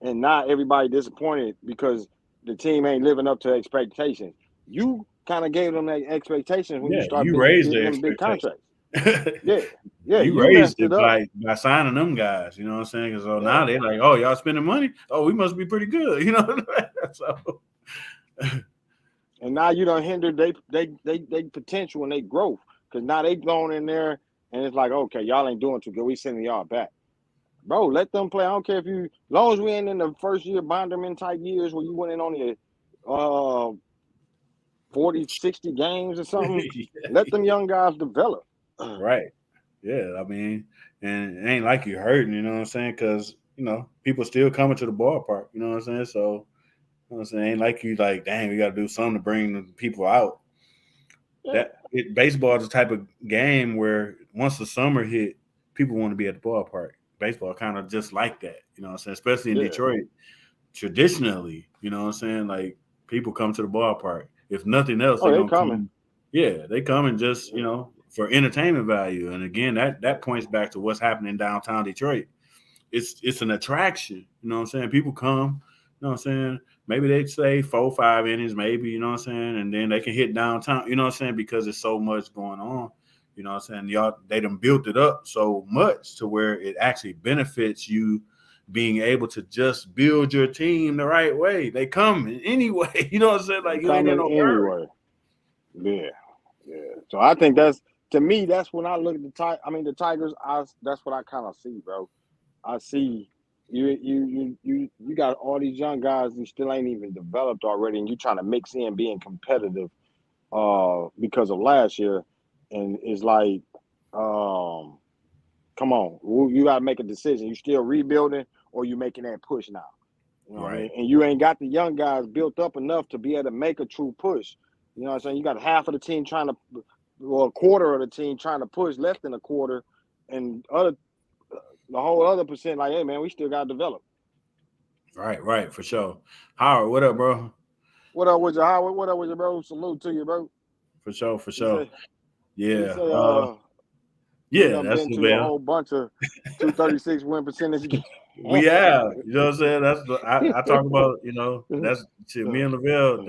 and not everybody disappointed because the team ain't living up to expectations. You kind of gave them that expectations when you Yeah, start you raised giving the them big expectation. contracts. Yeah, You you raised messed it it up. by signing them guys. You know what I'm saying? Because Yeah, now they're like, oh, y'all spending money. Oh, we must be pretty good. You know, so and now you don't hinder they potential and they growth because now they going in there and it's like, okay, y'all ain't doing too good. We sending y'all back. Bro, let them play. I don't care if you, as long as we ain't in the first year Bonderman type years where you went in only 40, 60 games or something. Let them young guys develop. right. Yeah, I mean, and it ain't like you hurting, you know what I'm saying? Because, you know, people still coming to the ballpark, you know what I'm saying? So, you know what I'm saying? Ain't like you like, dang, we got to do something to bring the people out. Yeah. Baseball is the type of game where once the summer hit, people want to be at the ballpark. Baseball kind of just like that, you know what I'm saying? Especially in Yeah. Detroit, traditionally, you know what I'm saying? Like people come to the ballpark. If nothing else, Oh, they're they gonna coming. come. Yeah, they come and just, you Yeah. know, for entertainment value. And again, that points back to what's happening downtown Detroit. It's an attraction, you know what I'm saying? People come, you know what I'm saying? Maybe they say 4-5 innings, maybe, you know what I'm saying, and then they can hit downtown, you know what I'm saying, because there's so much going on. You know what I'm saying? Y'all, they done built it up so much to where it actually benefits you being able to just build your team the right way. They come anyway. You know what I'm saying? Like you ain't in Coming no hurry. anyway. Yeah. Yeah. So I think to me, that's when I look at the Tigers, that's what I kind of see, bro. I see you got all these young guys who still ain't even developed already, and you trying to mix in being competitive because of last year. And it's like, come on, you got to make a decision. You still rebuilding or you making that push now? You know what I Right. mean? And you ain't got the young guys built up enough to be able to make a true push. You know what I'm saying? You got half of the team trying to, or a quarter of the team trying to push, less than a quarter, and the whole other percent like, hey man, we still got to develop. Right, for sure. Howard, what up, bro? What up with you, Howard? What up with you, bro? Salute to you, bro. For sure. He say, he Yeah. say, we Yeah, done that's been the to a bell. whole bunch of 236 win percentage games. We have, you know what I'm saying? I talk about, you know, that's shit, me and Lavelle,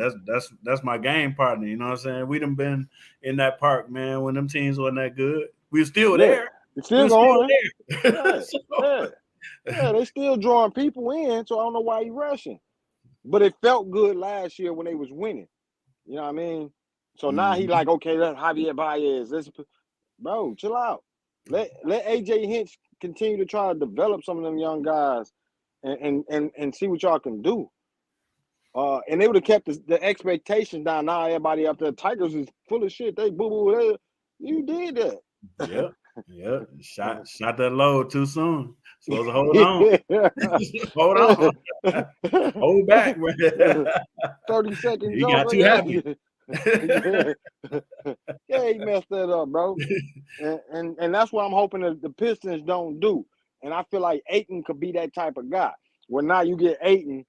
that's my game partner, you know what I'm saying? We done been in that park, man, when them teams wasn't that good. We were still Yeah, there. it's We still were still going. there. Yeah, So, yeah, yeah. They still drawing people in, so I don't know why he rushing. But it felt good last year when they was winning. You know what I mean? So now he like, okay, that's Javier Baez. Bro, chill out. Let AJ Hinch continue to try to develop some of them young guys and see what y'all can do. And they would have kept the expectations down. Now everybody up there, Tigers is full of shit. They boo boo. You did that. yeah. Shot that load too soon. Supposed to hold on. Hold on. Hold back, man. 30 seconds. He got too happy. Yeah, he messed that up, bro. And that's what I'm hoping that the Pistons don't do. And I feel like Ayton could be that type of guy. Where now you get Ayton,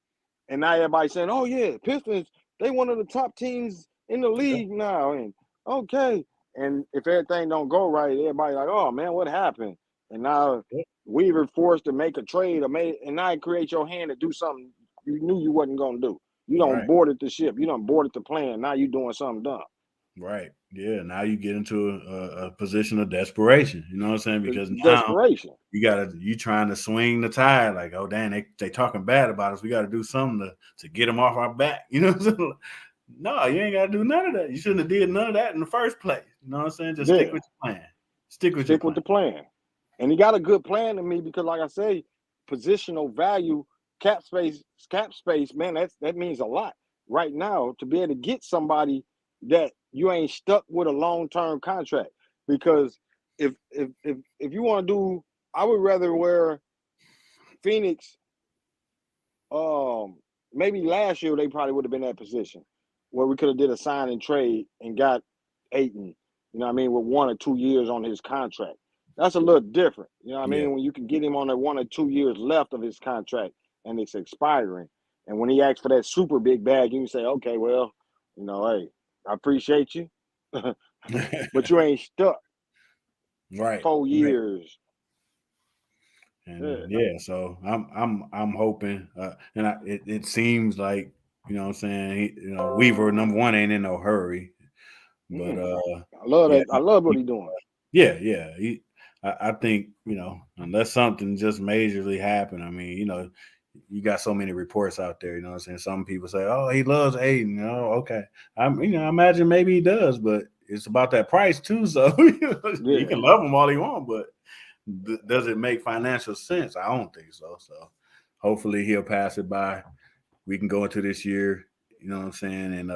and now everybody's saying, "Oh yeah, Pistons, they one of the top teams in the league now." And okay, and if everything don't go right, everybody like, "Oh man, what happened?" And now Weaver forced to make a trade, and now it creates your hand to do something you knew you wasn't gonna do. You don't boarded the ship. You don't boarded the plane. Now you doing something dumb. Right. Yeah. Now you get into a position of desperation. You know what I'm saying? Because now you trying to swing the tide. Like, oh damn, they talking bad about us. We got to do something to get them off our back. You know what I'm saying? No, you ain't got to do none of that. You shouldn't have did none of that in the first place. You know what I'm saying? Just stick with your plan. Stick with the plan. And he got a good plan to me because, like I say, positional value, cap space, man, that means a lot right now to be able to get somebody that you ain't stuck with a long-term contract. Because if you want to do, I would rather wear Phoenix. Maybe last year they probably would have been in that position where we could have did a sign and trade and got Ayton, you know what I mean, with 1 or 2 years on his contract. That's a little different, you know what I mean, when you can get him on that 1 or 2 years left of his contract and it's expiring. And when he asks for that super big bag, you can say, okay, well, you know, hey, I appreciate you, but you ain't stuck 4 years. And so I'm hoping, and it seems like, you know what I'm saying, Weaver number one ain't in no hurry, but I love that. I love what he's doing. Yeah. I think, unless something just majorly happened, I mean, you got so many reports out there, you know what I'm saying? Some people say, oh, he loves Ayton, okay. I imagine maybe he does, but it's about that price too. So he can love him all he wants, but does it make financial sense? I don't think so. So hopefully he'll pass it by. We can go into this year, you know what I'm saying? And,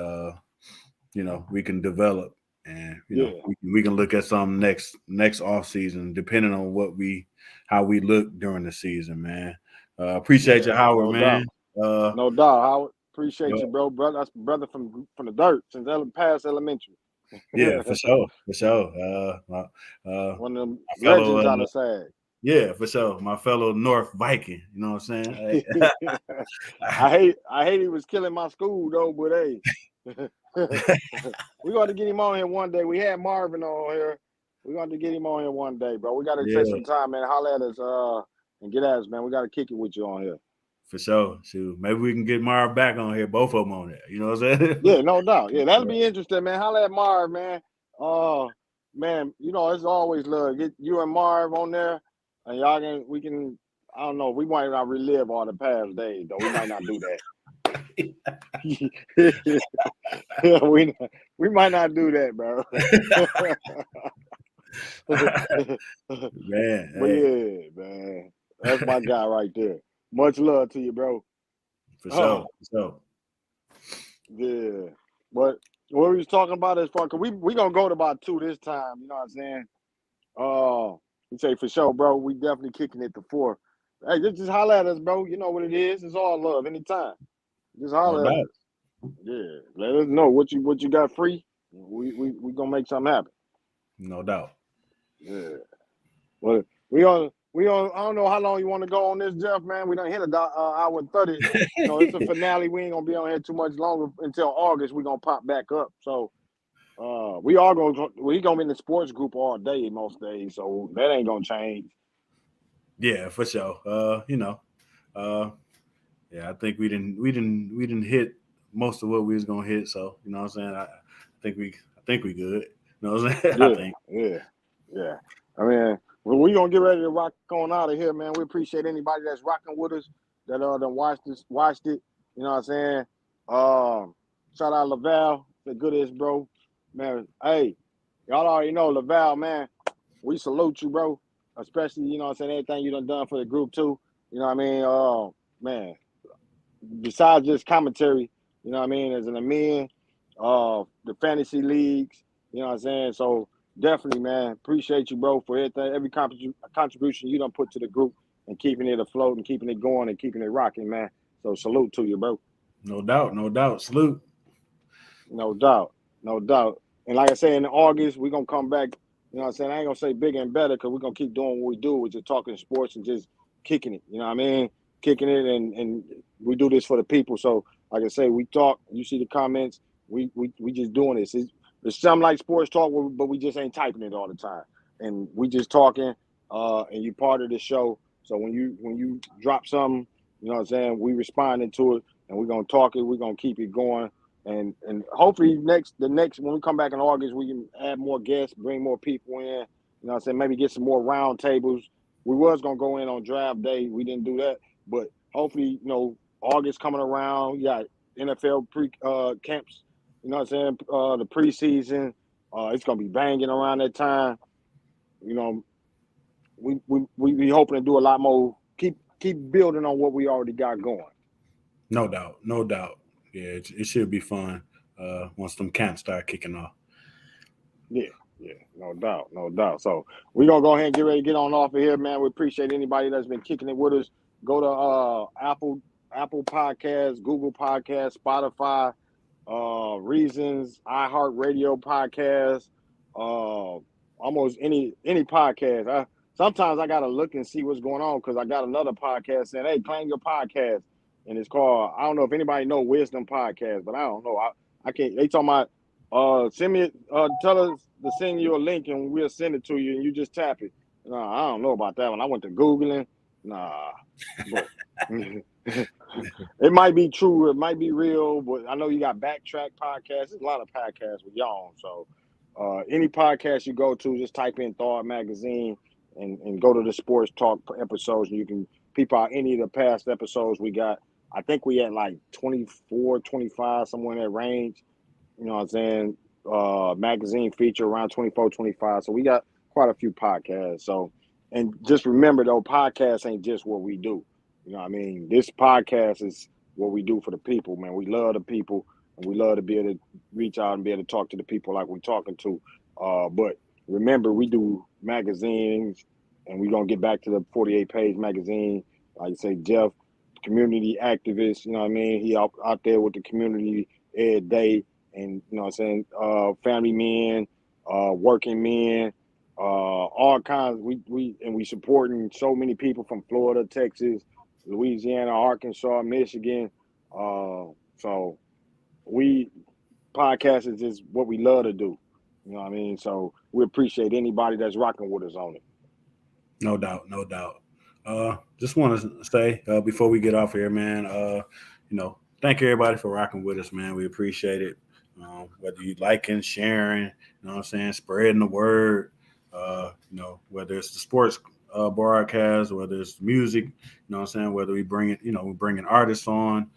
we can develop and, we can look at some next off season, depending on how we look during the season, man. Appreciate you, Howard, man. No doubt, Howard. Appreciate you, bro. That's brother from the dirt since past elementary. Yeah, for sure. One of them legends on the side. Yeah, for sure. My fellow North Viking. You know what I'm saying? I hate he was killing my school though, but hey, we got to get him on here one day. We had Marvin on here. We got to get him on here one day, bro. We got to take some time, man. Holler at us, and get at us, man. We got to kick it with you on here. For sure. Shoot. Maybe we can get Marv back on here, both of them on there. You know what I'm saying? Yeah, no doubt. Yeah, that'll be interesting, man. Holler at Marv, man. Man, it's always love. Get you and Marv on there, and we can. I don't know. We might not relive all the past days, though. We might not do that. we might not do that, bro. Man, but yeah, man, that's my guy right there. Much love to you, bro. For sure. Yeah, but what we was talking about is far, cause we gonna go to about 2 this time. You know what I'm saying? You say for sure, bro. We definitely kicking it to 4. Hey, just holler at us, bro. You know what it is. It's all love. Anytime. Just holler at us. Yeah, let us know what you got free. We gonna make something happen. No doubt. Yeah. Well, we on. I don't know how long you want to go on this, Jeff. Man, we done hit a hour and 30. It's a finale. We ain't gonna be on here too much longer until August. We gonna pop back up. So, we gonna be in the sports group all day most days. So that ain't gonna change. Yeah, for sure. I think we didn't hit most of what we was gonna hit. So you know what I'm saying. I think we good. You know what I'm saying? Yeah. I mean, we gonna get ready to rock on out of here, man. We appreciate anybody that's rocking with us that done watched it. You know what I'm saying? Shout out Laval, the goodest, bro. Man, hey, y'all already know Laval, man. We salute you, bro. Especially, you know what I'm saying, everything you done for the group too. You know what I mean? Man, besides just commentary, you know what I mean, as an admin, the fantasy leagues, you know what I'm saying? So definitely, man, appreciate you, bro, for everything, every contribution you done put to the group. and keeping it afloat and keeping it going and keeping it rocking, man. So salute to you, bro. No doubt. Salute. No doubt. No doubt. And like I say, in August, we're going to come back. You know what I'm saying? I ain't going to say bigger and better because we're going to keep doing what we do, which is talking sports and just kicking it. You know what I mean? Kicking it, and we do this for the people. So, like I say, we talk. You see the comments. We just doing this. It's something like sports talk, but we just ain't typing it all the time. And we just talking, and you part of the show. So when you drop something, you know what I'm saying, we responding to it, and we're going to talk it. We're going to keep it going. And hopefully the next when we come back in August, we can add more guests, bring more people in. You know what I'm saying? Maybe get some more round tables. We was gonna go in on draft day. We didn't do that, but hopefully, you know, August coming around. You got NFL camps. You know what I'm saying? The preseason. It's gonna be banging around that time. You know, we be hoping to do a lot more. Keep building on what we already got going. No doubt. Yeah, it should be fun once them camps start kicking off. Yeah, no doubt. So we're gonna go ahead and get ready to get on off of here, man. We appreciate anybody that's been kicking it with us. Go to Apple Podcasts, Google Podcasts, Spotify, Reasons, iHeartRadio Podcasts, almost any podcast. Sometimes I gotta look and see what's going on because I got another podcast saying, "Hey, claim your podcast," and it's called, I don't know if anybody know Wisdom Podcast, but I don't know. I can't. They talking about send me tell us to send you a link and we'll send it to you and you just tap it. Nah, I don't know about that one. I went to Googling. Nah, but it might be true. It might be real, but I know you got Backtrack Podcasts. There's a lot of podcasts with y'all. So any podcast you go to, just type in Thawed Magazine and go to the sports talk episodes. And you can peep out any of the past episodes we got. I think we had like 24, 25, somewhere in that range. You know what I'm saying? Magazine feature around 24, 25. So we got quite a few podcasts. So, and just remember though, podcasts ain't just what we do. You know what I mean? This podcast is what we do for the people, man. We love the people and we love to be able to reach out and be able to talk to the people like we're talking to. But remember, we do magazines and we're going to get back to the 48-page magazine. Like you say, Jeff, community activist, you know what I mean? He out there with the community every day. And, you know what I'm saying, family men, working men, all kinds. We supporting so many people from Florida, Texas, Louisiana, Arkansas, Michigan. So we podcast is just what we love to do. You know what I mean? So we appreciate anybody that's rocking with us on it. No doubt. Just want to say before we get off here, man, thank everybody for rocking with us, man. We appreciate it. Whether you liking, sharing, you know what I'm saying, spreading the word, whether it's the sports broadcast, whether it's music, you know what I'm saying, whether we we're bringing artists on,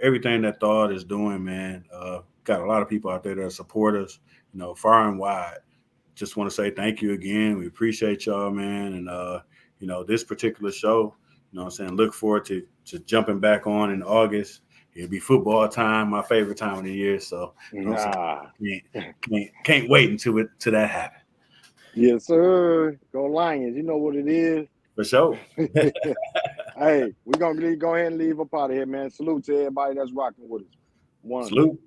everything that Thawed is doing, man. Got a lot of people out there that support us, far and wide. Just want to say thank you again. We appreciate y'all, man. And, this particular show, you know what I'm saying, look forward to jumping back on in August. It'll be football time, my favorite time of the year. So, can't wait until that happens. Yes, sir. Go Lions. You know what it is. For sure. Hey, we're going to go ahead and leave up out of here, man. Salute to everybody that's rocking with us. One. Salute.